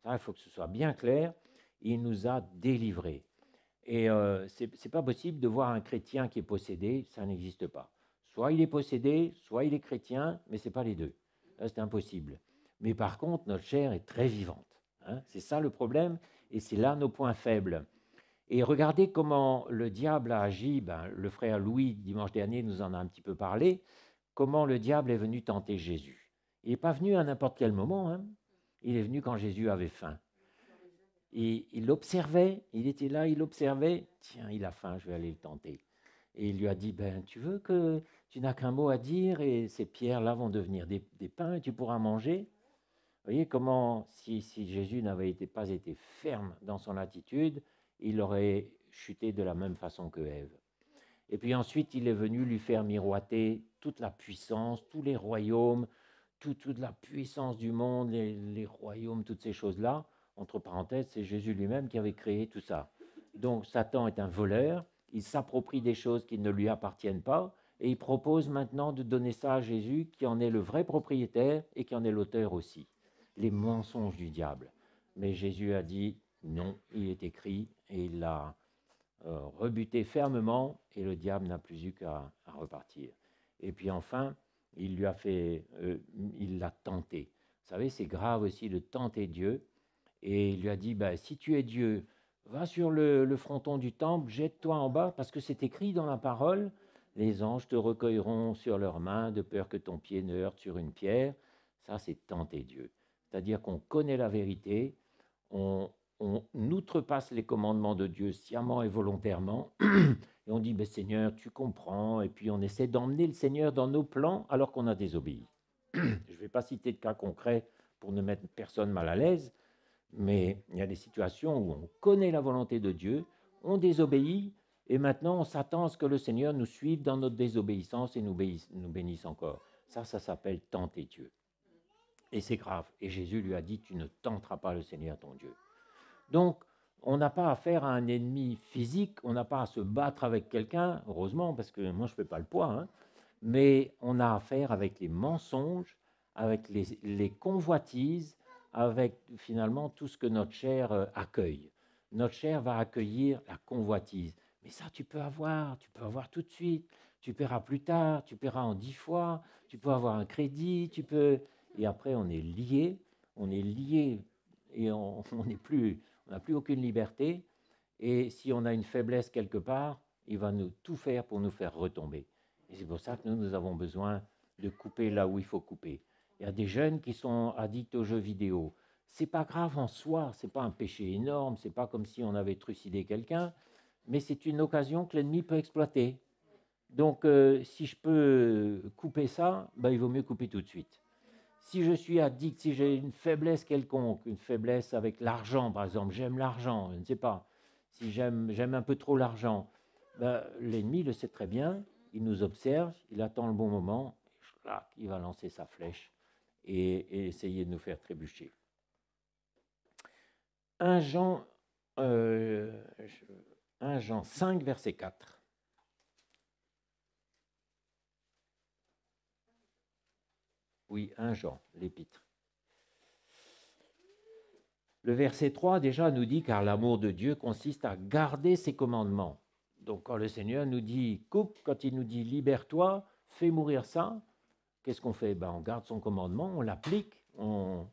Ça, il faut que ce soit bien clair. Il nous a délivrés. Et ce n'est pas possible de voir un chrétien qui est possédé, ça n'existe pas. Soit il est possédé, soit il est chrétien, mais ce n'est pas les deux. Là, c'est impossible. Mais par contre, notre chair est très vivante. C'est ça le problème, et c'est là nos points faibles. Et regardez comment le diable a agi. Le frère Louis, dimanche dernier, nous en a un petit peu parlé. Comment le diable est venu tenter Jésus. Il n'est pas venu à n'importe quel moment. Hein. Il est venu quand Jésus avait faim. Et il l'observait, il était là, il observait. Tiens, il a faim, je vais aller le tenter. Et il lui a dit, tu veux que tu n'as qu'un mot à dire et ces pierres-là vont devenir des pains et tu pourras manger. Vous voyez comment, si Jésus n'avait pas été ferme dans son attitude, il aurait chuté de la même façon que Ève. Et puis ensuite, il est venu lui faire miroiter toute la puissance, tous les royaumes, toute la puissance du monde, les royaumes, toutes ces choses-là. Entre parenthèses, c'est Jésus lui-même qui avait créé tout ça. Donc Satan est un voleur, il s'approprie des choses qui ne lui appartiennent pas et il propose maintenant de donner ça à Jésus qui en est le vrai propriétaire et qui en est l'auteur aussi. Les mensonges du diable. Mais Jésus a dit non, il est écrit et il l'a rebuté fermement et le diable n'a plus eu qu'à repartir. Et puis enfin, il l'a tenté. Vous savez, c'est grave aussi de tenter Dieu. Et il lui a dit, si tu es Dieu, va sur le fronton du temple, jette-toi en bas, parce que c'est écrit dans la parole, les anges te recueilleront sur leurs mains, de peur que ton pied ne heurte sur une pierre. Ça, c'est tenter Dieu. C'est-à-dire qu'on connaît la vérité, on outrepasse les commandements de Dieu sciemment et volontairement, et on dit, Seigneur, tu comprends, et puis on essaie d'emmener le Seigneur dans nos plans alors qu'on a désobéi. Je ne vais pas citer de cas concrets pour ne mettre personne mal à l'aise, mais il y a des situations où on connaît la volonté de Dieu, on désobéit, et maintenant on s'attend à ce que le Seigneur nous suive dans notre désobéissance et nous bénisse encore. Ça s'appelle tenter Dieu. Et c'est grave. Et Jésus lui a dit, tu ne tenteras pas le Seigneur ton Dieu. Donc, on n'a pas affaire à un ennemi physique, on n'a pas à se battre avec quelqu'un, heureusement, parce que moi je ne fais pas le poids, hein, mais on a affaire avec les mensonges, avec les convoitises, avec finalement tout ce que notre chair accueille. Notre chair va accueillir la convoitise. Mais ça, tu peux avoir tout de suite, tu paieras plus tard, tu paieras en 10 fois, tu peux avoir un crédit, tu peux... Et après, on est lié et on n'a plus aucune liberté. Et si on a une faiblesse quelque part, il va tout faire pour nous faire retomber. Et c'est pour ça que nous avons besoin de couper là où il faut couper. Il y a des jeunes qui sont addicts aux jeux vidéo. C'est pas grave en soi, c'est pas un péché énorme, c'est pas comme si on avait trucidé quelqu'un, mais c'est une occasion que l'ennemi peut exploiter. Donc, si je peux couper ça, il vaut mieux couper tout de suite. Si je suis addict, si j'ai une faiblesse quelconque, une faiblesse avec l'argent, par exemple, j'aime l'argent, je ne sais pas, si j'aime un peu trop l'argent, l'ennemi le sait très bien, il nous observe, il attend le bon moment, il va lancer sa flèche et essayer de nous faire trébucher. 1 Jean 5, verset 4. Oui, 1 Jean, l'épître. Le verset 3 déjà nous dit « Car l'amour de Dieu consiste à garder ses commandements ». Donc quand le Seigneur nous dit « coupe », quand il nous dit « libère-toi », fais mourir ça, qu'est-ce qu'on fait ? On garde son commandement, on l'applique, on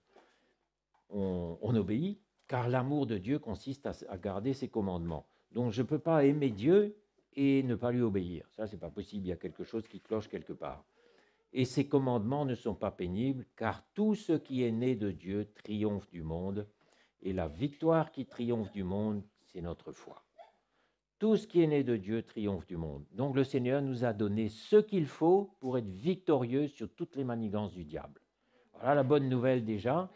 obéit, car l'amour de Dieu consiste à garder ses commandements. Donc je ne peux pas aimer Dieu et ne pas lui obéir. Ça, ce n'est pas possible, il y a quelque chose qui cloche quelque part. Et ces commandements ne sont pas pénibles, car tout ce qui est né de Dieu triomphe du monde, et la victoire qui triomphe du monde, c'est notre foi. Tout ce qui est né de Dieu triomphe du monde. Donc le Seigneur nous a donné ce qu'il faut pour être victorieux sur toutes les manigances du diable. Voilà la bonne nouvelle déjà.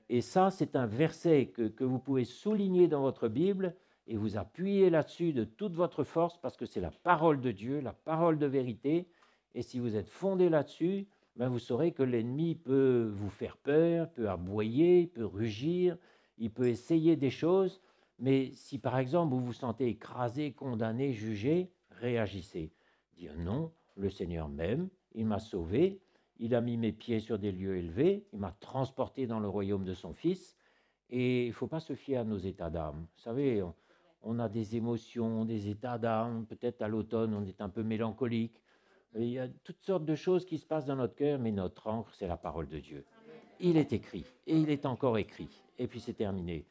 Et ça, c'est un verset que vous pouvez souligner dans votre Bible et vous appuyer là-dessus de toute votre force, parce que c'est la parole de Dieu, la parole de vérité. Et si vous êtes fondé là-dessus, vous saurez que l'ennemi peut vous faire peur, peut aboyer, peut rugir, il peut essayer des choses. Mais si par exemple vous vous sentez écrasé, condamné, jugé, réagissez. Dire non, le Seigneur m'aime, il m'a sauvé, il a mis mes pieds sur des lieux élevés, il m'a transporté dans le royaume de son Fils. Et il ne faut pas se fier à nos états d'âme. Vous savez, on a des émotions, des états d'âme, peut-être à l'automne on est un peu mélancolique. Il y a toutes sortes de choses qui se passent dans notre cœur, mais notre encre, c'est la parole de Dieu. Il est écrit, et il est encore écrit, et puis c'est terminé.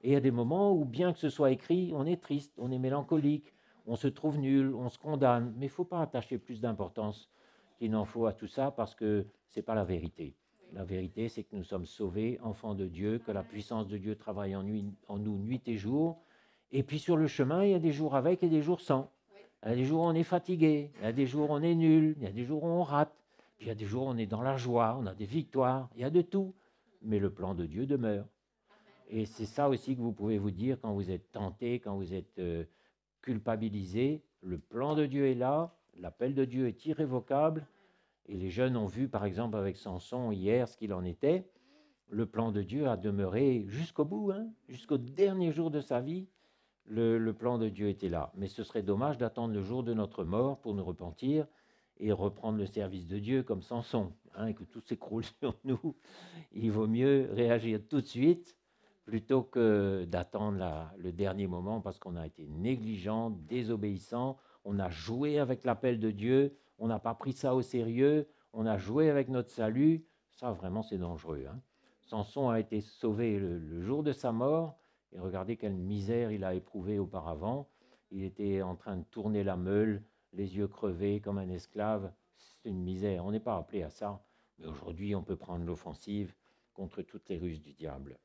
Et il y a des moments où, bien que ce soit écrit, on est triste, on est mélancolique, on se trouve nul, on se condamne. Mais il ne faut pas attacher plus d'importance qu'il n'en faut à tout ça parce que ce n'est pas la vérité. La vérité, c'est que nous sommes sauvés, enfants de Dieu, que la puissance de Dieu travaille en nous nuit et jour. Et puis sur le chemin, il y a des jours avec et des jours sans. Il y a des jours où on est fatigué, il y a des jours où on est nul, il y a des jours où on rate, puis il y a des jours où on est dans la joie, on a des victoires, il y a de tout. Mais le plan de Dieu demeure. Et c'est ça aussi que vous pouvez vous dire quand vous êtes tenté, quand vous êtes culpabilisé. Le plan de Dieu est là, l'appel de Dieu est irrévocable. Et les jeunes ont vu, par exemple, avec Samson hier, ce qu'il en était. Le plan de Dieu a demeuré jusqu'au bout, hein, jusqu'au dernier jour de sa vie. Le plan de Dieu était là. Mais ce serait dommage d'attendre le jour de notre mort pour nous repentir et reprendre le service de Dieu comme Samson, hein, et que tout s'écroule sur nous. Il vaut mieux réagir tout de suite plutôt que d'attendre le dernier moment parce qu'on a été négligent, désobéissant, on a joué avec l'appel de Dieu, on n'a pas pris ça au sérieux, on a joué avec notre salut. Ça, vraiment, c'est dangereux, hein. Samson a été sauvé le jour de sa mort, et regardez quelle misère il a éprouvé auparavant. Il était en train de tourner la meule, les yeux crevés comme un esclave. C'est une misère, on n'est pas appelé à ça. Mais aujourd'hui, on peut prendre l'offensive contre toutes les ruses du diable.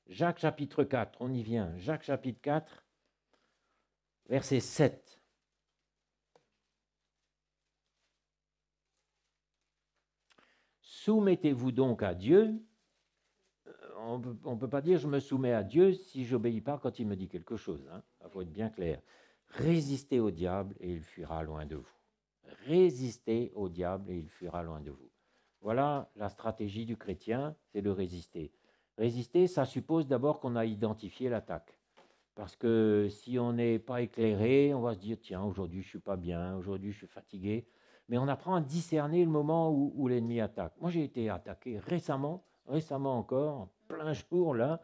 Jacques chapitre 4, on y vient. Jacques chapitre 4, verset 7. Soumettez-vous donc à Dieu. On ne peut pas dire je me soumets à Dieu si je n'obéis pas quand il me dit quelque chose. Il faut être bien clair. Résistez au diable et il fuira loin de vous. Résistez au diable et il fuira loin de vous. Voilà la stratégie du chrétien, c'est de résister. Résister, ça suppose d'abord qu'on a identifié l'attaque. Parce que si on n'est pas éclairé, on va se dire, tiens, aujourd'hui je ne suis pas bien, aujourd'hui je suis fatigué. Mais on apprend à discerner le moment où l'ennemi attaque. Moi, j'ai été attaqué récemment encore, en plein jour, là.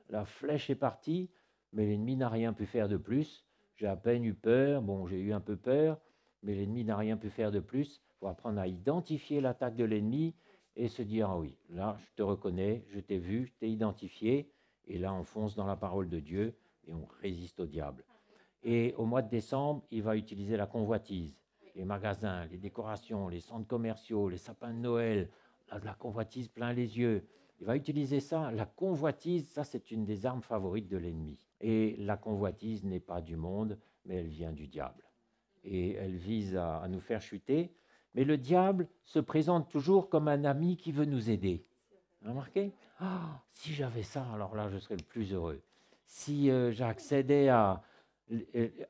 La flèche est partie, mais l'ennemi n'a rien pu faire de plus. J'ai à peine eu peur. Bon, j'ai eu un peu peur, mais l'ennemi n'a rien pu faire de plus. Il faut apprendre à identifier l'attaque de l'ennemi et se dire, ah oui, là, je te reconnais, je t'ai vu, je t'ai identifié. Et là, on fonce dans la parole de Dieu et on résiste au diable. Et au mois de décembre, il va utiliser la convoitise. Les magasins, les décorations, les centres commerciaux, les sapins de Noël, de la convoitise plein les yeux. Il va utiliser ça. La convoitise, ça c'est une des armes favorites de l'ennemi. Et la convoitise n'est pas du monde, mais elle vient du diable. Et elle vise à nous faire chuter. Mais le diable se présente toujours comme un ami qui veut nous aider. Remarquez ? Si j'avais ça, alors là je serais le plus heureux. Si j'accédais à...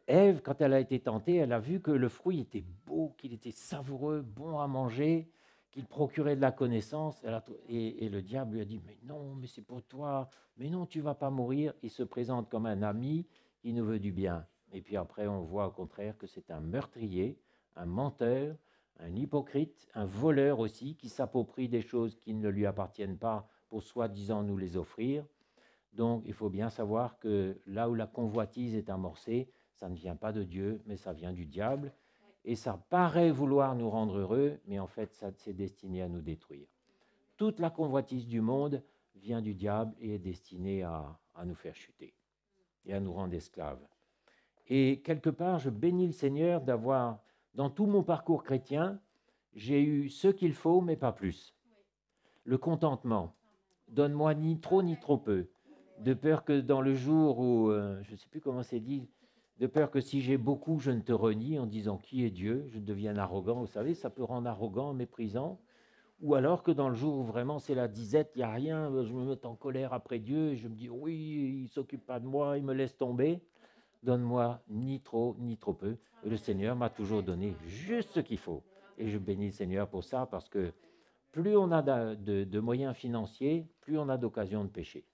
Ève, quand elle a été tentée, elle a vu que le fruit était beau, qu'il était savoureux, bon à manger, qu'il procurait de la connaissance. Et le diable lui a dit, mais non, mais c'est pour toi, mais non, tu ne vas pas mourir. Il se présente comme un ami qui nous veut du bien. Et puis après, on voit au contraire que c'est un meurtrier, un menteur, un hypocrite, un voleur aussi, qui s'approprie des choses qui ne lui appartiennent pas pour soi-disant nous les offrir. Donc, il faut bien savoir que là où la convoitise est amorcée, ça ne vient pas de Dieu, mais ça vient du diable. Et ça paraît vouloir nous rendre heureux, mais en fait, ça c'est destiné à nous détruire. Toute la convoitise du monde vient du diable et est destinée à nous faire chuter et à nous rendre esclaves. Et quelque part, je bénis le Seigneur d'avoir, dans tout mon parcours chrétien, j'ai eu ce qu'il faut, mais pas plus. Le contentement. Donne-moi ni trop ni trop peu. De peur que dans le jour où, je ne sais plus comment c'est dit, de peur que si j'ai beaucoup, je ne te renie en disant qui est Dieu, je devienne arrogant. Vous savez, ça peut rendre arrogant, méprisant. Ou alors que dans le jour où vraiment c'est la disette, il n'y a rien, je me mets en colère après Dieu et je me dis oui, il ne s'occupe pas de moi, il me laisse tomber. Donne-moi ni trop ni trop peu. Et le Seigneur m'a toujours donné juste ce qu'il faut. Et je bénis le Seigneur pour ça parce que plus on a de moyens financiers, plus on a d'occasions de pécher.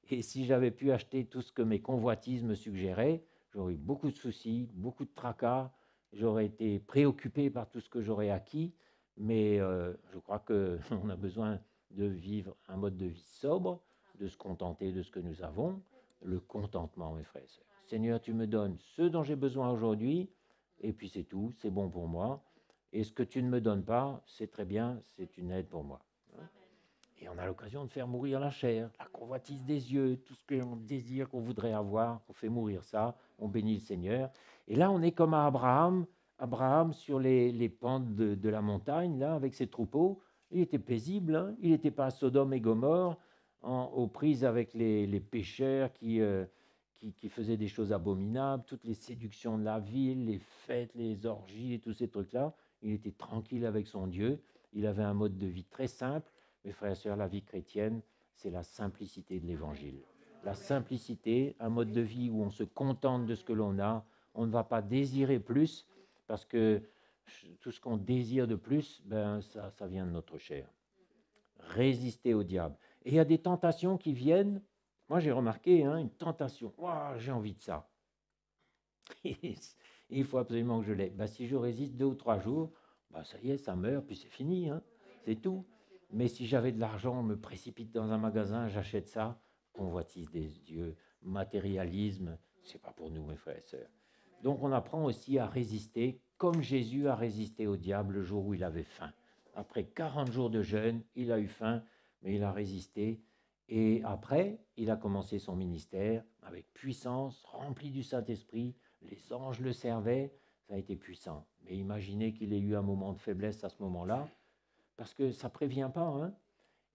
Et si j'avais pu acheter tout ce que mes convoitises me suggéraient, j'aurais eu beaucoup de soucis, beaucoup de tracas, j'aurais été préoccupé par tout ce que j'aurais acquis, mais je crois qu'on a besoin de vivre un mode de vie sobre, de se contenter de ce que nous avons, le contentement, mes frères et sœurs. Seigneur, tu me donnes ce dont j'ai besoin aujourd'hui, et puis c'est tout, c'est bon pour moi, et ce que tu ne me donnes pas, c'est très bien, c'est une aide pour moi. Et on a l'occasion de faire mourir la chair, la convoitise des yeux, tout ce qu'on désire, qu'on voudrait avoir, on fait mourir ça, on bénit le Seigneur. Et là, on est comme à Abraham sur les pentes de la montagne, là, avec ses troupeaux. Il était paisible, hein, il n'était pas à Sodome et Gomorrhe, aux prises avec les pécheurs qui faisaient des choses abominables, toutes les séductions de la ville, les fêtes, les orgies et tous ces trucs-là. Il était tranquille avec son Dieu, il avait un mode de vie très simple. Mes frères et sœurs, la vie chrétienne, c'est la simplicité de l'Évangile. La simplicité, un mode de vie où on se contente de ce que l'on a, on ne va pas désirer plus, parce que tout ce qu'on désire de plus, ben, ça vient de notre chair. Résister au diable. Et il y a des tentations qui viennent. Moi, j'ai remarqué, hein, une tentation. Wow, j'ai envie de ça. Il faut absolument que je l'aie. Ben, si je résiste 2 ou 3 jours, ben, ça y est, ça meurt, puis c'est fini. Hein, c'est tout. Mais si j'avais de l'argent, on me précipite dans un magasin, j'achète ça. Convoitise des yeux, matérialisme, c'est pas pour nous, mes frères et sœurs. Donc, on apprend aussi à résister, comme Jésus a résisté au diable le jour où il avait faim. Après 40 jours de jeûne, il a eu faim, mais il a résisté. Et après, il a commencé son ministère avec puissance, rempli du Saint-Esprit. Les anges le servaient, ça a été puissant. Mais imaginez qu'il ait eu un moment de faiblesse à ce moment-là, parce que ça ne prévient pas. Hein.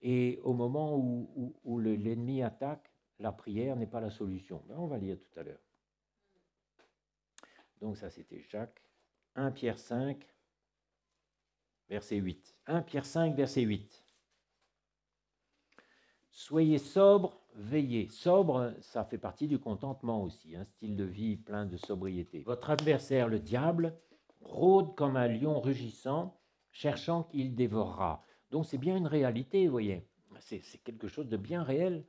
Et au moment où l'ennemi attaque, la prière n'est pas la solution. Ben, on va lire tout à l'heure. Donc ça, c'était Jacques. 1 Pierre 5, verset 8. 1 Pierre 5, verset 8. Soyez sobres, veillez. Sobre, ça fait partie du contentement aussi, un style de vie plein de sobriété. Votre adversaire, le diable, rôde comme un lion rugissant, cherchant qu'il dévorera. Donc c'est bien une réalité, vous voyez. C'est quelque chose de bien réel.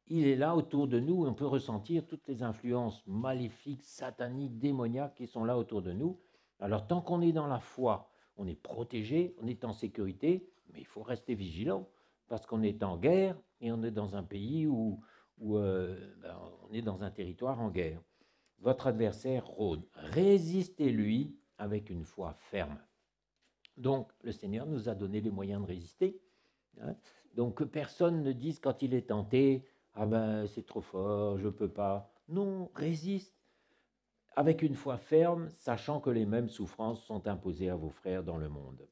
Il est là autour de nous et on peut ressentir toutes les influences maléfiques, sataniques, démoniaques qui sont là autour de nous. Alors tant qu'on est dans la foi, on est protégé, on est en sécurité, mais il faut rester vigilant parce qu'on est en guerre et on est dans un pays où on est dans un territoire en guerre. Votre adversaire rôde. Résistez-lui avec une foi ferme. Donc le Seigneur nous a donné les moyens de résister. Hein. Donc que personne ne dise quand il est tenté, ah ben c'est trop fort, je ne peux pas. Non, résiste avec une foi ferme, sachant que les mêmes souffrances sont imposées à vos frères dans le monde.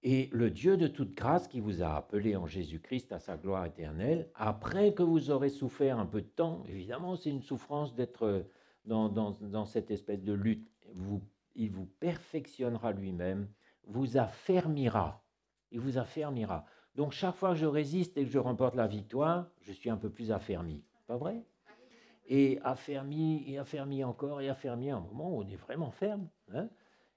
Et le Dieu de toute grâce qui vous a appelé en Jésus-Christ à sa gloire éternelle, après que vous aurez souffert un peu de temps, évidemment c'est une souffrance d'être dans cette espèce de lutte, il vous perfectionnera lui-même, vous affermira. Il vous affermira. Donc chaque fois que je résiste et que je remporte la victoire, je suis un peu plus affermi. Pas vrai? Et affermi encore, et affermi à un moment où on est vraiment ferme. Hein?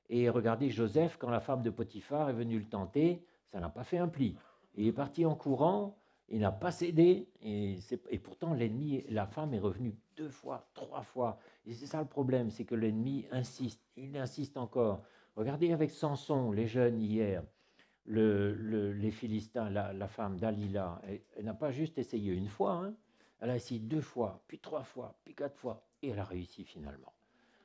Et regardez Joseph, quand la femme de Potiphar est venue le tenter, ça n'a pas fait un pli. Il est parti en courant, il n'a pas cédé, et pourtant l'ennemi, la femme est revenue 2 fois, 3 fois. Et c'est ça le problème, c'est que l'ennemi insiste, il insiste encore. Regardez avec Samson, les jeunes hier, les Philistins, la femme Dalila, elle n'a pas juste essayé une fois, hein. Elle a essayé 2 fois, puis 3 fois, puis 4 fois, et elle a réussi finalement.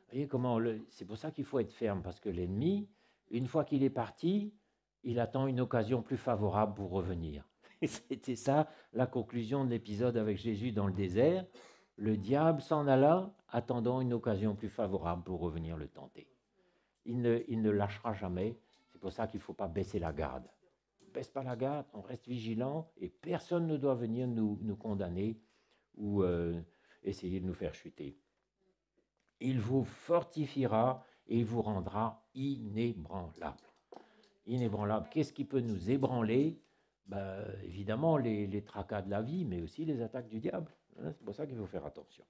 Vous voyez comment c'est pour ça qu'il faut être ferme, parce que l'ennemi, une fois qu'il est parti, il attend une occasion plus favorable pour revenir. Et c'était ça la conclusion de l'épisode avec Jésus dans le désert. Le diable s'en alla, attendant une occasion plus favorable pour revenir le tenter. Il ne lâchera jamais. C'est pour ça qu'il ne faut pas baisser la garde. On ne baisse pas la garde, on reste vigilant et personne ne doit venir nous condamner ou essayer de nous faire chuter. Il vous fortifiera et il vous rendra inébranlable. Inébranlable. Qu'est-ce qui peut nous ébranler? Évidemment, les tracas de la vie, mais aussi les attaques du diable. Hein, c'est pour ça qu'il faut faire attention.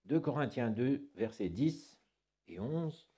2 Corinthiens 2, versets 10 et 11.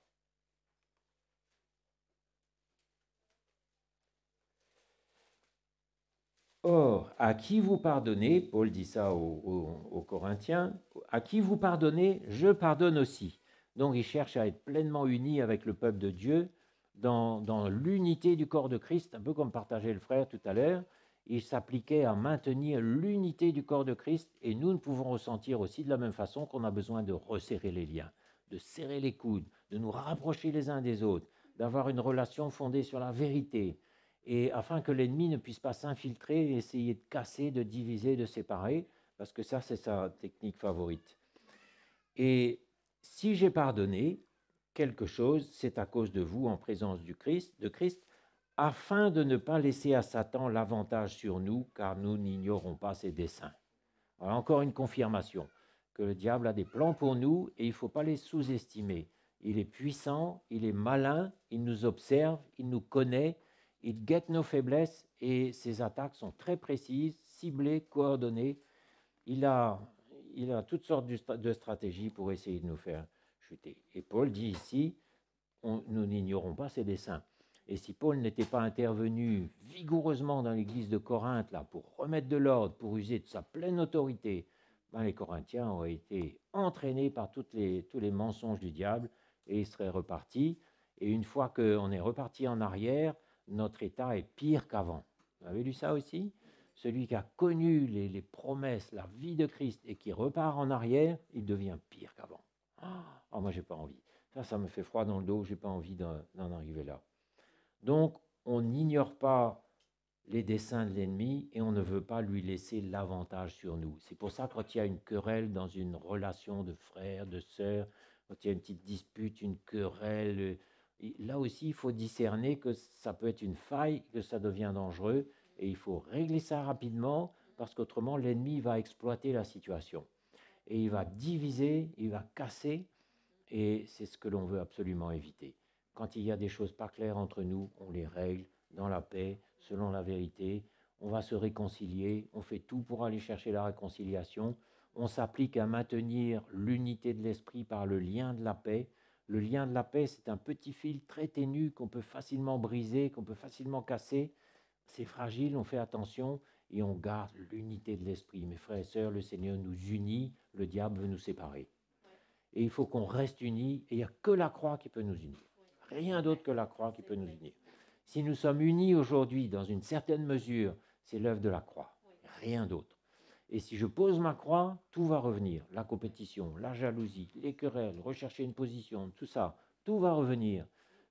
Or, à qui vous pardonnez, Paul dit ça aux Corinthiens, à qui vous pardonnez, je pardonne aussi. Donc il cherche à être pleinement uni avec le peuple de Dieu, dans l'unité du corps de Christ, un peu comme partageait le frère tout à l'heure. Il s'appliquait à maintenir l'unité du corps de Christ, et nous pouvons ressentir aussi de la même façon qu'on a besoin de resserrer les liens, de serrer les coudes, de nous rapprocher les uns des autres, d'avoir une relation fondée sur la vérité. et afin que l'ennemi ne puisse pas s'infiltrer et essayer de casser, de diviser, de séparer, parce que ça, c'est sa technique favorite. Et si j'ai pardonné quelque chose, c'est à cause de vous en présence de Christ, afin de ne pas laisser à Satan l'avantage sur nous, car nous n'ignorons pas ses desseins. Alors encore une confirmation, que le diable a des plans pour nous et il ne faut pas les sous-estimer. Il est puissant, il est malin, il nous observe, il nous connaît, il guette nos faiblesses et ses attaques sont très précises, ciblées, coordonnées. Il a toutes sortes de stratégies pour essayer de nous faire chuter. Et Paul dit ici, nous n'ignorons pas ses desseins. Et si Paul n'était pas intervenu vigoureusement dans l'église de Corinthe là, pour remettre de l'ordre, pour user de sa pleine autorité, ben les Corinthiens auraient été entraînés par tous les mensonges du diable et ils seraient repartis. Et une fois qu'on est reparti en arrière, notre état est pire qu'avant. Vous avez lu ça aussi? Celui qui a connu les promesses, la vie de Christ et qui repart en arrière, il devient pire qu'avant. Ah, moi, j'ai pas envie. Ça me fait froid dans le dos, j'ai pas envie d'en arriver là. Donc, on n'ignore pas les desseins de l'ennemi et on ne veut pas lui laisser l'avantage sur nous. C'est pour ça que quand il y a une querelle dans une relation de frère, de sœur, quand il y a une petite dispute, une querelle, là aussi, il faut discerner que ça peut être une faille, que ça devient dangereux et il faut régler ça rapidement parce qu'autrement, l'ennemi va exploiter la situation et il va diviser, il va casser et c'est ce que l'on veut absolument éviter. Quand il y a des choses pas claires entre nous, on les règle dans la paix, selon la vérité. On va se réconcilier, on fait tout pour aller chercher la réconciliation. On s'applique à maintenir l'unité de l'esprit par le lien de la paix. Le lien de la paix, c'est un petit fil très ténu qu'on peut facilement briser, qu'on peut facilement casser. C'est fragile, on fait attention et on garde l'unité de l'esprit. Mes frères et sœurs, le Seigneur nous unit, le diable veut nous séparer. Et il faut qu'on reste unis et il n'y a que la croix qui peut nous unir. Rien d'autre que la croix qui peut nous unir. Si nous sommes unis aujourd'hui, dans une certaine mesure, c'est l'œuvre de la croix. Rien d'autre. Et si je pose ma croix, tout va revenir. La compétition, la jalousie, les querelles, rechercher une position, tout ça, tout va revenir.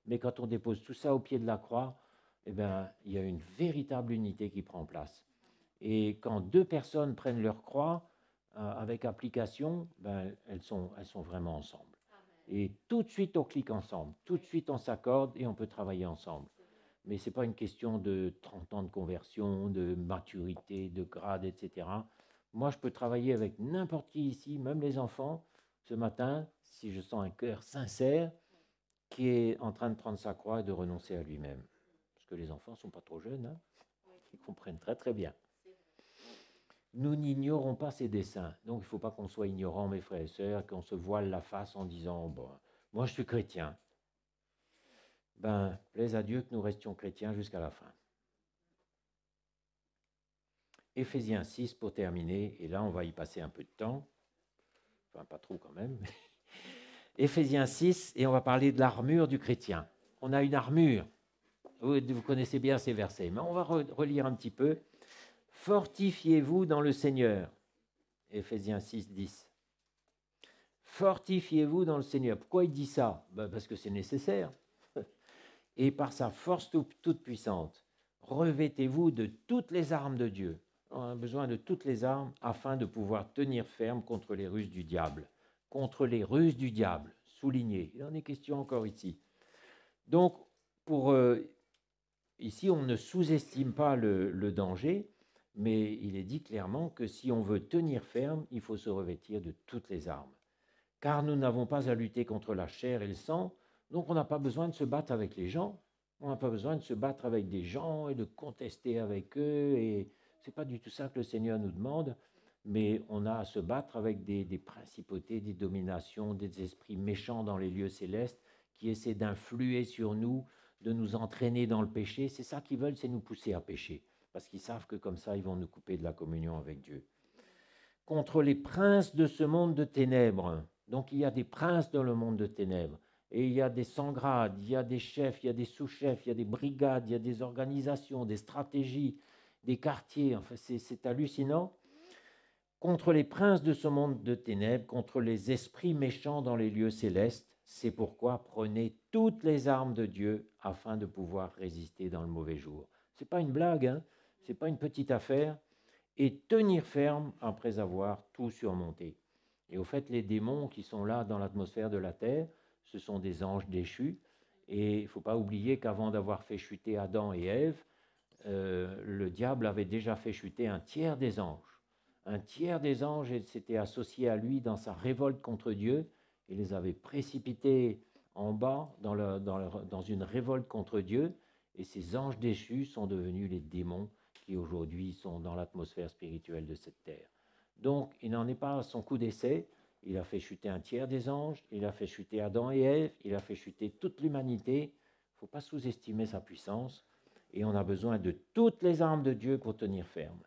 Mais quand on dépose tout ça au pied de la croix, eh bien, il y a une véritable unité qui prend place. Et quand deux personnes prennent leur croix avec application, ben, elles sont vraiment ensemble. Et tout de suite, on clique ensemble. Tout de suite, on s'accorde et on peut travailler ensemble. Mais ce n'est pas une question de 30 ans de conversion, de maturité, de grade, etc. Moi, je peux travailler avec n'importe qui ici, même les enfants, ce matin, si je sens un cœur sincère qui est en train de prendre sa croix et de renoncer à lui-même. Parce que les enfants ne sont pas trop jeunes, hein. Ils comprennent très très bien. Nous n'ignorons pas ses desseins. Donc, il ne faut pas qu'on soit ignorant, mes frères et sœurs, qu'on se voile la face en disant bon, « moi, je suis chrétien ». Ben, plaise à Dieu que nous restions chrétiens jusqu'à la fin. Éphésiens 6 pour terminer, et là, on va y passer un peu de temps. Enfin, pas trop quand même. Éphésiens 6, et on va parler de l'armure du chrétien. On a une armure. Vous connaissez bien ces versets, mais on va relire un petit peu. Fortifiez-vous dans le Seigneur. Éphésiens 6, 10. Fortifiez-vous dans le Seigneur. Pourquoi il dit ça? Ben parce que c'est nécessaire. Et par sa force toute puissante, revêtez-vous de toutes les armes de Dieu. On a besoin de toutes les armes afin de pouvoir tenir ferme contre les ruses du diable. Contre les ruses du diable, souligné. Il en est question encore ici. Donc, ici, on ne sous-estime pas le danger, mais il est dit clairement que si on veut tenir ferme, il faut se revêtir de toutes les armes. Car nous n'avons pas à lutter contre la chair et le sang, donc on n'a pas besoin de se battre avec les gens, on n'a pas besoin de se battre avec des gens et de contester avec eux, et ce n'est pas du tout ça que le Seigneur nous demande, mais on a à se battre avec des principautés, des dominations, des esprits méchants dans les lieux célestes qui essaient d'influer sur nous, de nous entraîner dans le péché. C'est ça qu'ils veulent, c'est nous pousser à pécher, parce qu'ils savent que comme ça, ils vont nous couper de la communion avec Dieu. Contre les princes de ce monde de ténèbres. Donc il y a des princes dans le monde de ténèbres. Et il y a des sans-grades, il y a des chefs, il y a des sous-chefs, il y a des brigades, il y a des organisations, des stratégies, des quartiers. Enfin, c'est hallucinant. Contre les princes de ce monde de ténèbres, contre les esprits méchants dans les lieux célestes, c'est pourquoi prenez toutes les armes de Dieu afin de pouvoir résister dans le mauvais jour. Ce n'est pas une blague, hein, ce n'est pas une petite affaire. Et tenir ferme après avoir tout surmonté. Et au fait, les démons qui sont là dans l'atmosphère de la terre, ce sont des anges déchus. Et il ne faut pas oublier qu'avant d'avoir fait chuter Adam et Ève, le diable avait déjà fait chuter un tiers des anges. Un tiers des anges s'était associé à lui dans sa révolte contre Dieu et les avait précipités en bas dans une révolte contre Dieu. Et ces anges déchus sont devenus les démons qui aujourd'hui sont dans l'atmosphère spirituelle de cette terre. Donc, il n'en est pas à son coup d'essai. Il a fait chuter un tiers des anges, il a fait chuter Adam et Ève, il a fait chuter toute l'humanité. Il ne faut pas sous-estimer sa puissance. Et on a besoin de toutes les armes de Dieu pour tenir ferme.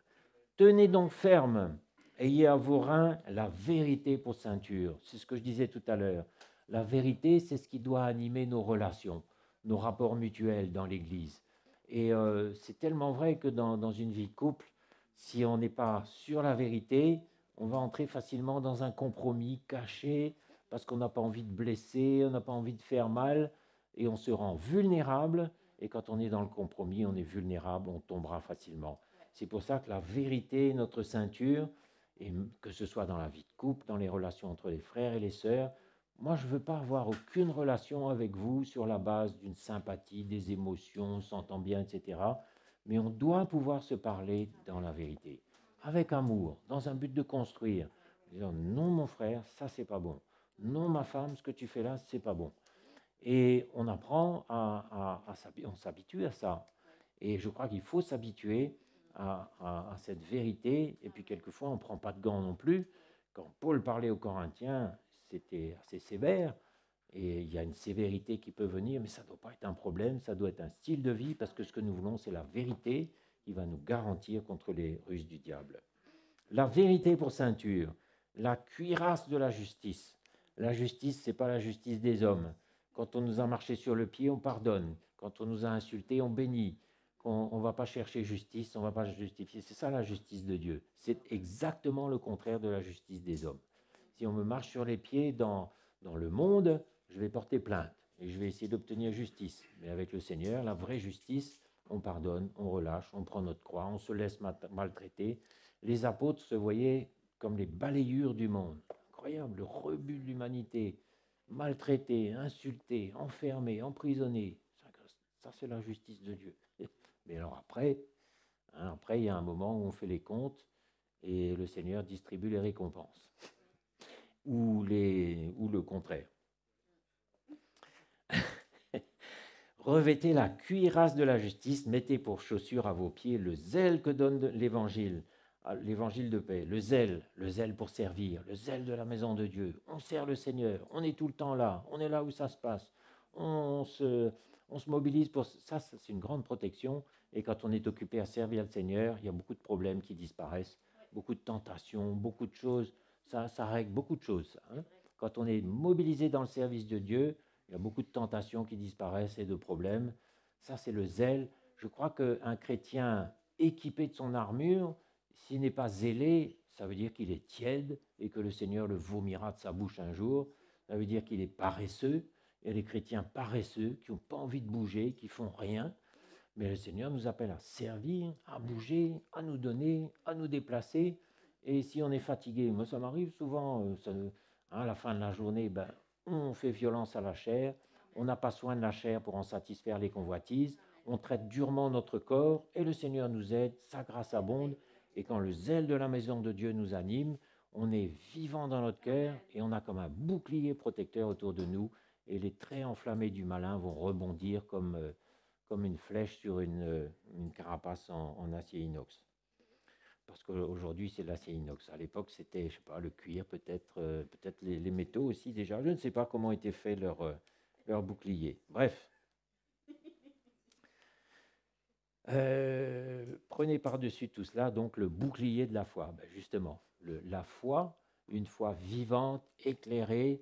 Tenez donc ferme, ayez à vos reins la vérité pour ceinture. C'est ce que je disais tout à l'heure. La vérité, c'est ce qui doit animer nos relations, nos rapports mutuels dans l'Église. Et c'est tellement vrai que dans une vie de couple, si on n'est pas sur la vérité, on va entrer facilement dans un compromis caché parce qu'on n'a pas envie de blesser, on n'a pas envie de faire mal et on se rend vulnérable. Et quand on est dans le compromis, on est vulnérable, on tombera facilement. C'est pour ça que la vérité est notre ceinture, et que ce soit dans la vie de couple, dans les relations entre les frères et les sœurs. Moi, je ne veux pas avoir aucune relation avec vous sur la base d'une sympathie, des émotions, on s'entend bien, etc. Mais on doit pouvoir se parler dans la vérité, avec amour, dans un but de construire. Disant, non, mon frère, ça, c'est pas bon. Non, ma femme, ce que tu fais là, c'est pas bon. Et on apprend on s'habitue à ça. Et je crois qu'il faut s'habituer à cette vérité. Et puis, quelquefois, on ne prend pas de gants non plus. Quand Paul parlait aux Corinthiens, c'était assez sévère. Et il y a une sévérité qui peut venir, mais ça ne doit pas être un problème, ça doit être un style de vie, parce que ce que nous voulons, c'est la vérité qui va nous garantir contre les ruses du diable. La vérité pour ceinture, la cuirasse de la justice. La justice, ce n'est pas la justice des hommes. Quand on nous a marché sur le pied, on pardonne. Quand on nous a insultés, on bénit. On ne va pas chercher justice, on ne va pas justifier. C'est ça la justice de Dieu. C'est exactement le contraire de la justice des hommes. Si on me marche sur les pieds dans le monde, je vais porter plainte et je vais essayer d'obtenir justice. Mais avec le Seigneur, la vraie justice, on pardonne, on relâche, on prend notre croix, on se laisse maltraiter. Les apôtres se voyaient comme les balayures du monde. Incroyable, le rebut de l'humanité. Maltraités, insultés, enfermés, emprisonnés. Ça, c'est la justice de Dieu. Mais alors après, il y a un moment où on fait les comptes et le Seigneur distribue les récompenses. Ou le contraire. Revêtez la cuirasse de la justice, mettez pour chaussure à vos pieds le zèle que donne l'évangile de paix, le zèle pour servir, le zèle de la maison de Dieu. On sert le Seigneur, on est tout le temps là, on est là où ça se passe, on se mobilise pour ça, c'est une grande protection. Et quand on est occupé à servir le Seigneur, il y a beaucoup de problèmes qui disparaissent, beaucoup de tentations, beaucoup de choses. Ça règle beaucoup de choses. Hein. Quand on est mobilisé dans le service de Dieu, il y a beaucoup de tentations qui disparaissent et de problèmes. Ça, c'est le zèle. Je crois qu'un chrétien équipé de son armure, s'il n'est pas zélé, ça veut dire qu'il est tiède et que le Seigneur le vomira de sa bouche un jour. Ça veut dire qu'il est paresseux. Il y a des chrétiens paresseux qui n'ont pas envie de bouger, qui ne font rien. Mais le Seigneur nous appelle à servir, à bouger, à nous donner, à nous déplacer. Et si on est fatigué, moi ça m'arrive souvent, à la fin de la journée, on fait violence à la chair, on n'a pas soin de la chair pour en satisfaire les convoitises, on traite durement notre corps et le Seigneur nous aide, sa grâce abonde. Et quand le zèle de la maison de Dieu nous anime, on est vivant dans notre cœur et on a comme un bouclier protecteur autour de nous et les traits enflammés du malin vont rebondir comme une flèche sur une carapace en acier inox. Parce qu'aujourd'hui, c'est l'acier inox. À l'époque, c'était, je ne sais pas, le cuir, peut-être les métaux aussi déjà. Je ne sais pas comment était fait leur bouclier. Bref. Prenez par-dessus tout cela, donc, le bouclier de la foi. Justement, la foi, une foi vivante, éclairée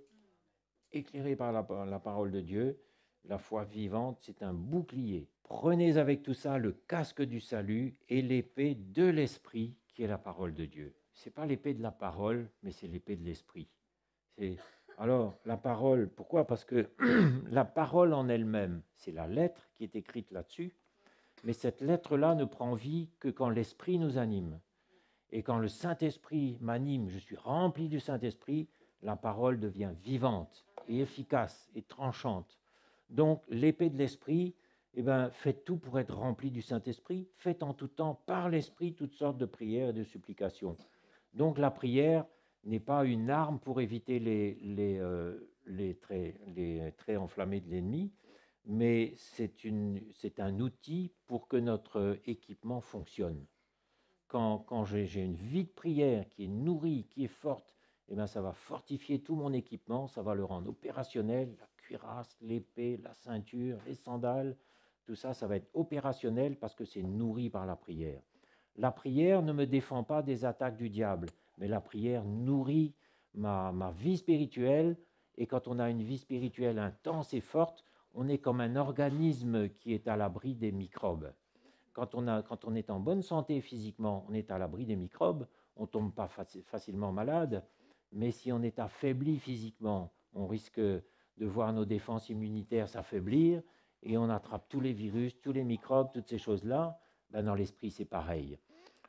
par la parole de Dieu. La foi vivante, c'est un bouclier. Prenez avec tout ça le casque du salut et l'épée de l'esprit qui est la parole de Dieu. Ce n'est pas l'épée de la parole, mais c'est l'épée de l'esprit. Alors, la parole, pourquoi? Parce que la parole en elle-même, c'est la lettre qui est écrite là-dessus, Mais cette lettre-là ne prend vie que quand l'Esprit nous anime. Et quand le Saint-Esprit m'anime, je suis rempli du Saint-Esprit, la parole devient vivante et efficace et tranchante. Donc, l'épée de l'Esprit, faites tout pour être rempli du Saint-Esprit. Faites en tout temps, par l'Esprit, toutes sortes de prières et de supplications. Donc, la prière n'est pas une arme pour éviter les traits enflammés de l'ennemi, mais c'est un outil pour que notre équipement fonctionne. Quand j'ai une vie de prière qui est nourrie, qui est forte, ça va fortifier tout mon équipement, ça va le rendre opérationnel, la cuirasse, l'épée, la ceinture, les sandales, tout ça, ça va être opérationnel parce que c'est nourri par la prière. La prière ne me défend pas des attaques du diable, mais la prière nourrit ma vie spirituelle, et quand on a une vie spirituelle intense et forte, on est comme un organisme qui est à l'abri des microbes. Quand on est en bonne santé physiquement, on est à l'abri des microbes, on ne tombe pas facilement malade, mais si on est affaibli physiquement, on risque de voir nos défenses immunitaires s'affaiblir et on attrape tous les virus, tous les microbes, toutes ces choses-là. Dans l'esprit, c'est pareil.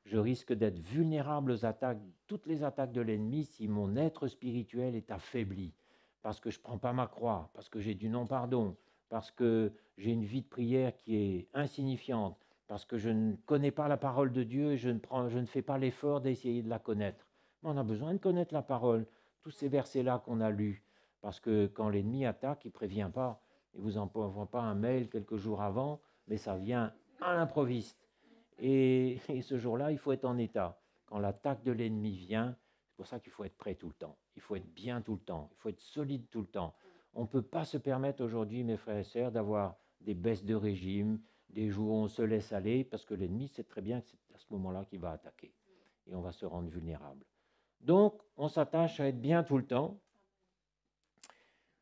Je risque d'être vulnérable aux attaques, toutes les attaques de l'ennemi si mon être spirituel est affaibli, parce que je ne prends pas ma croix, parce que j'ai du non-pardon, parce que j'ai une vie de prière qui est insignifiante, parce que je ne connais pas la parole de Dieu et je ne fais pas l'effort d'essayer de la connaître. Mais on a besoin de connaître la parole, tous ces versets-là qu'on a lus, parce que quand l'ennemi attaque, il ne prévient pas. Il ne vous envoie pas un mail quelques jours avant, mais ça vient à l'improviste. Et ce jour-là, il faut être en état. Quand l'attaque de l'ennemi vient, c'est pour ça qu'il faut être prêt tout le temps. Il faut être bien tout le temps. Il faut être solide tout le temps. On ne peut pas se permettre aujourd'hui, mes frères et sœurs, d'avoir des baisses de régime, des jours où on se laisse aller, parce que l'ennemi sait très bien que c'est à ce moment-là qu'il va attaquer. Et on va se rendre vulnérable. Donc, on s'attache à être bien tout le temps,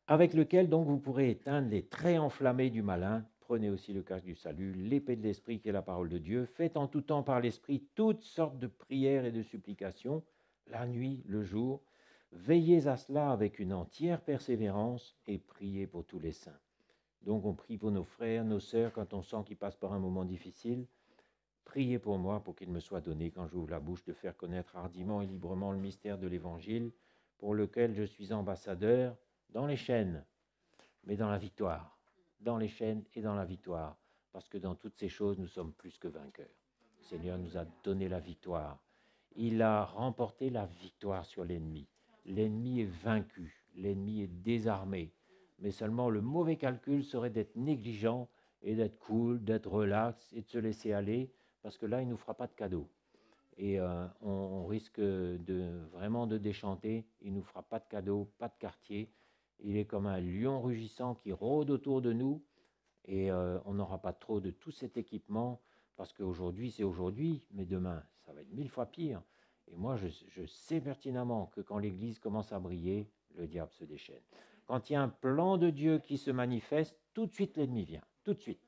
avec lequel donc vous pourrez éteindre les traits enflammés du malin. Prenez aussi le casque du salut, l'épée de l'esprit qui est la parole de Dieu. Faites en tout temps par l'esprit toutes sortes de prières et de supplications, la nuit, le jour. Veillez à cela avec une entière persévérance et priez pour tous les saints. Donc on prie pour nos frères, nos sœurs, quand on sent qu'ils passent par un moment difficile. Priez pour moi pour qu'il me soit donné, quand j'ouvre la bouche, de faire connaître hardiment et librement le mystère de l'Évangile, pour lequel je suis ambassadeur dans les chaînes, mais dans la victoire. Dans les chaînes et dans la victoire, parce que dans toutes ces choses, nous sommes plus que vainqueurs. Le Seigneur nous a donné la victoire. Il a remporté la victoire sur l'ennemi. L'ennemi est vaincu, l'ennemi est désarmé. Mais seulement le mauvais calcul serait d'être négligent et d'être cool, d'être relax et de se laisser aller, parce que là, il ne nous fera pas de cadeau. Et on risque vraiment de déchanter. Il ne nous fera pas de cadeau, pas de quartier. Il est comme un lion rugissant qui rôde autour de nous, et on n'aura pas trop de tout cet équipement, parce qu'aujourd'hui, c'est aujourd'hui, mais demain, ça va être 1000 fois pire. Et moi, je sais pertinemment que quand l'Église commence à briller, le diable se déchaîne. Quand il y a un plan de Dieu qui se manifeste, tout de suite l'ennemi vient, tout de suite.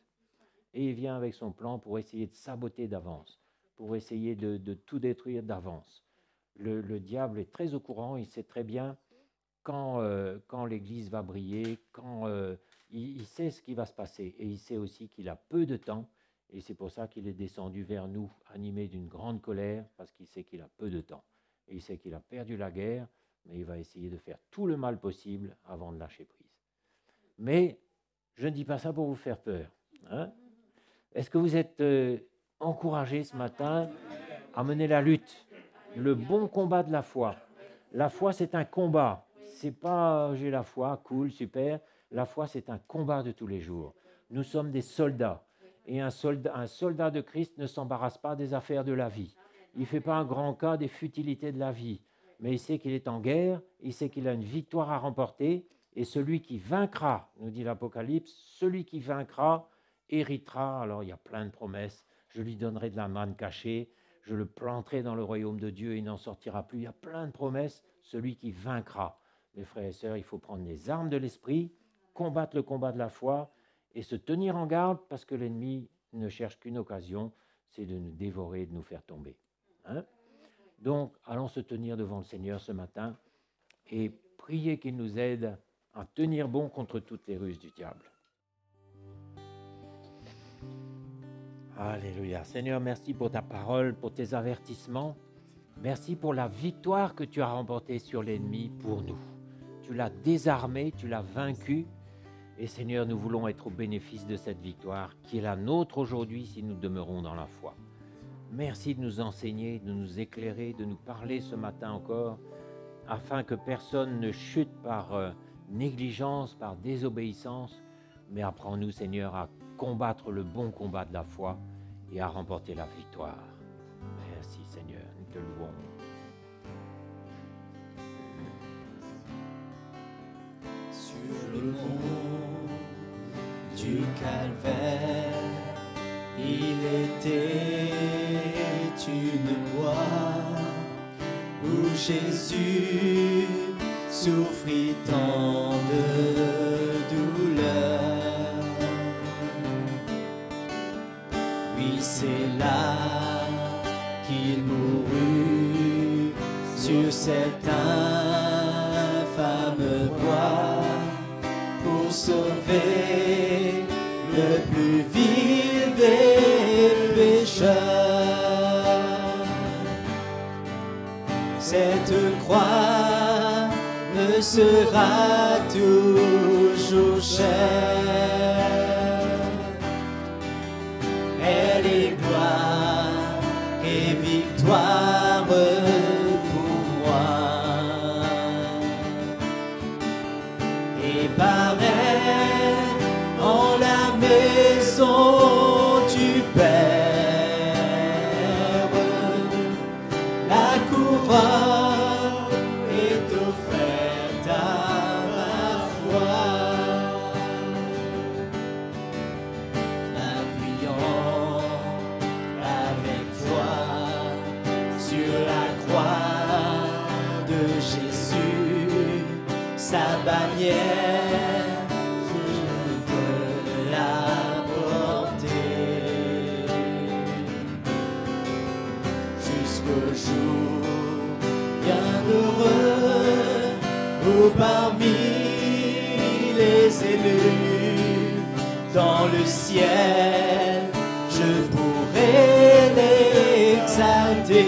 Et il vient avec son plan pour essayer de saboter d'avance, pour essayer de tout détruire d'avance. Le diable est très au courant, il sait très bien quand l'Église va briller, il sait ce qui va se passer. Et il sait aussi qu'il a peu de temps, et c'est pour ça qu'il est descendu vers nous, animé d'une grande colère, parce qu'il sait qu'il a peu de temps. Et il sait qu'il a perdu la guerre, mais il va essayer de faire tout le mal possible avant de lâcher prise. Mais je ne dis pas ça pour vous faire peur. Hein? Est-ce que vous êtes encouragés ce matin à mener la lutte, le bon combat de la foi? La foi, c'est un combat. C'est pas j'ai la foi, cool, super. La foi, c'est un combat de tous les jours. Nous sommes des soldats. Et un soldat de Christ ne s'embarrasse pas des affaires de la vie. Il ne fait pas un grand cas des futilités de la vie. Mais il sait qu'il est en guerre, il sait qu'il a une victoire à remporter. Et celui qui vaincra, nous dit l'Apocalypse, celui qui vaincra héritera. Alors il y a plein de promesses. Je lui donnerai de la manne cachée. Je le planterai dans le royaume de Dieu et il n'en sortira plus. Il y a plein de promesses. Celui qui vaincra. Mes frères et sœurs, il faut prendre les armes de l'esprit, combattre le combat de la foi et se tenir en garde parce que l'ennemi ne cherche qu'une occasion, c'est de nous dévorer, de nous faire tomber. Hein? Donc, allons se tenir devant le Seigneur ce matin et prier qu'il nous aide à tenir bon contre toutes les ruses du diable. Alléluia. Seigneur, merci pour ta parole, pour tes avertissements. Merci pour la victoire que tu as remportée sur l'ennemi pour nous. Tu l'as désarmé, tu l'as vaincu. Et Seigneur, nous voulons être au bénéfice de cette victoire qui est la nôtre aujourd'hui si nous demeurons dans la foi. Merci de nous enseigner, de nous éclairer, de nous parler ce matin encore, afin que personne ne chute par négligence, par désobéissance, mais apprends-nous, Seigneur, à combattre le bon combat de la foi et à remporter la victoire. Merci, Seigneur, nous te louons. Sur le mont du Calvaire, il était une croix où Jésus souffrit tant de douleurs. Oui, c'est là qu'il mourut sur cette infâme croix pour sauver le plus vil des pécheurs. Cette croix me sera toujours chère. Elle est gloire et victoire pour moi. Et par elle, en la maison du Père, la couronne est offerte à ma foi. M'appuyant avec foi sur la croix de Jésus, sa bannière, où parmi les élus dans le ciel je pourrai l'exalter.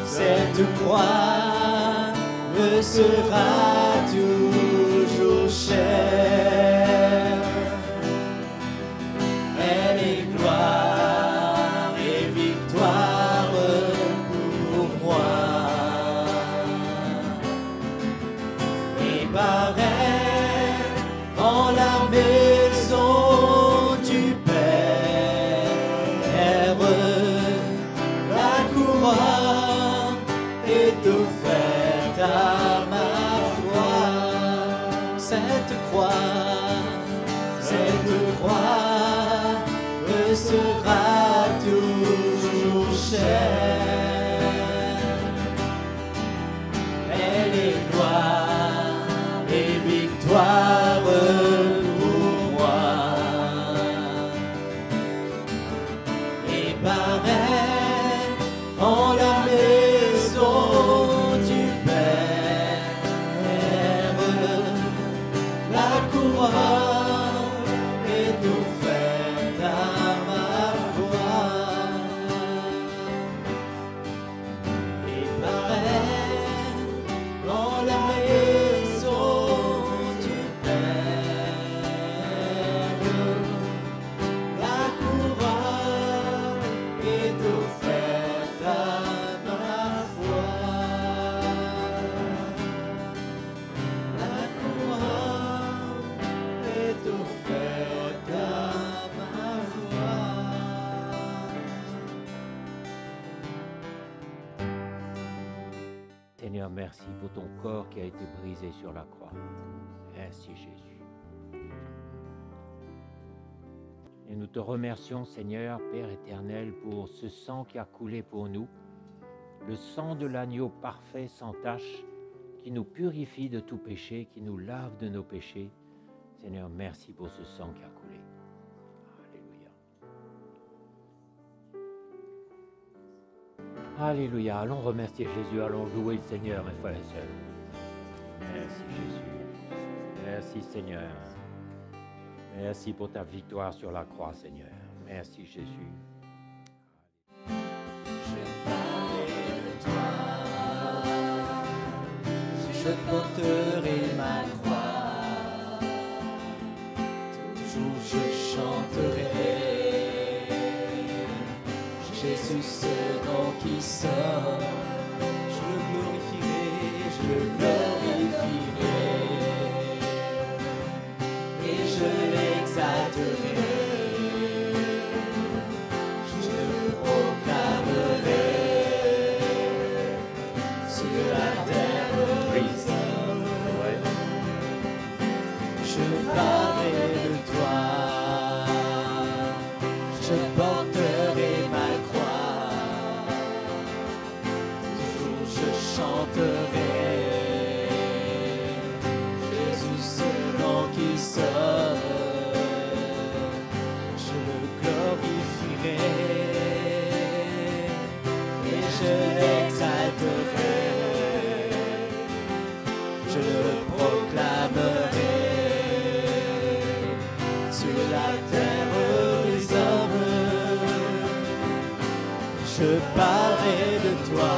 Cette croix me sera toujours chère. Elle est gloire et victoire pour moi. Et par elle, en la maison du Père, la couronne est offerte à ma foi. Cette croix me sera toujours chère. Elle est gloire et victoire pour moi. Et par elle, en la maison du Père, la couronne est offerte à ma foi. Et par elle, en la maison du Père, la couronne est offerte à ma foi. La couronne est offerte à ma foi. Seigneur, merci pour ton corps qui a été brisé sur la croix. Merci Jésus. Et nous te remercions, Seigneur, Père éternel, pour ce sang qui a coulé pour nous, le sang de l'agneau parfait sans tache, qui nous purifie de tout péché, qui nous lave de nos péchés. Seigneur, merci pour ce sang qui a coulé. Alléluia. Alléluia. Allons remercier Jésus, allons louer le Seigneur, mes frères et sœurs. Merci Jésus. Merci Seigneur. Merci pour ta victoire sur la croix, Seigneur. Merci, Jésus. Je parlerai de toi, je porterai ma croix, toujours je chanterai Jésus, ce nom qui sonne, je le glorifierai, je le glorifierai, et je l'exalterai. Je parlerai de toi, je porterai ma croix, toujours je chanterai Jésus, ce nom qui sonne, je le glorifierai et je l'exalterai, je le proclamerai sur la terre des hommes. Je parlerai de toi,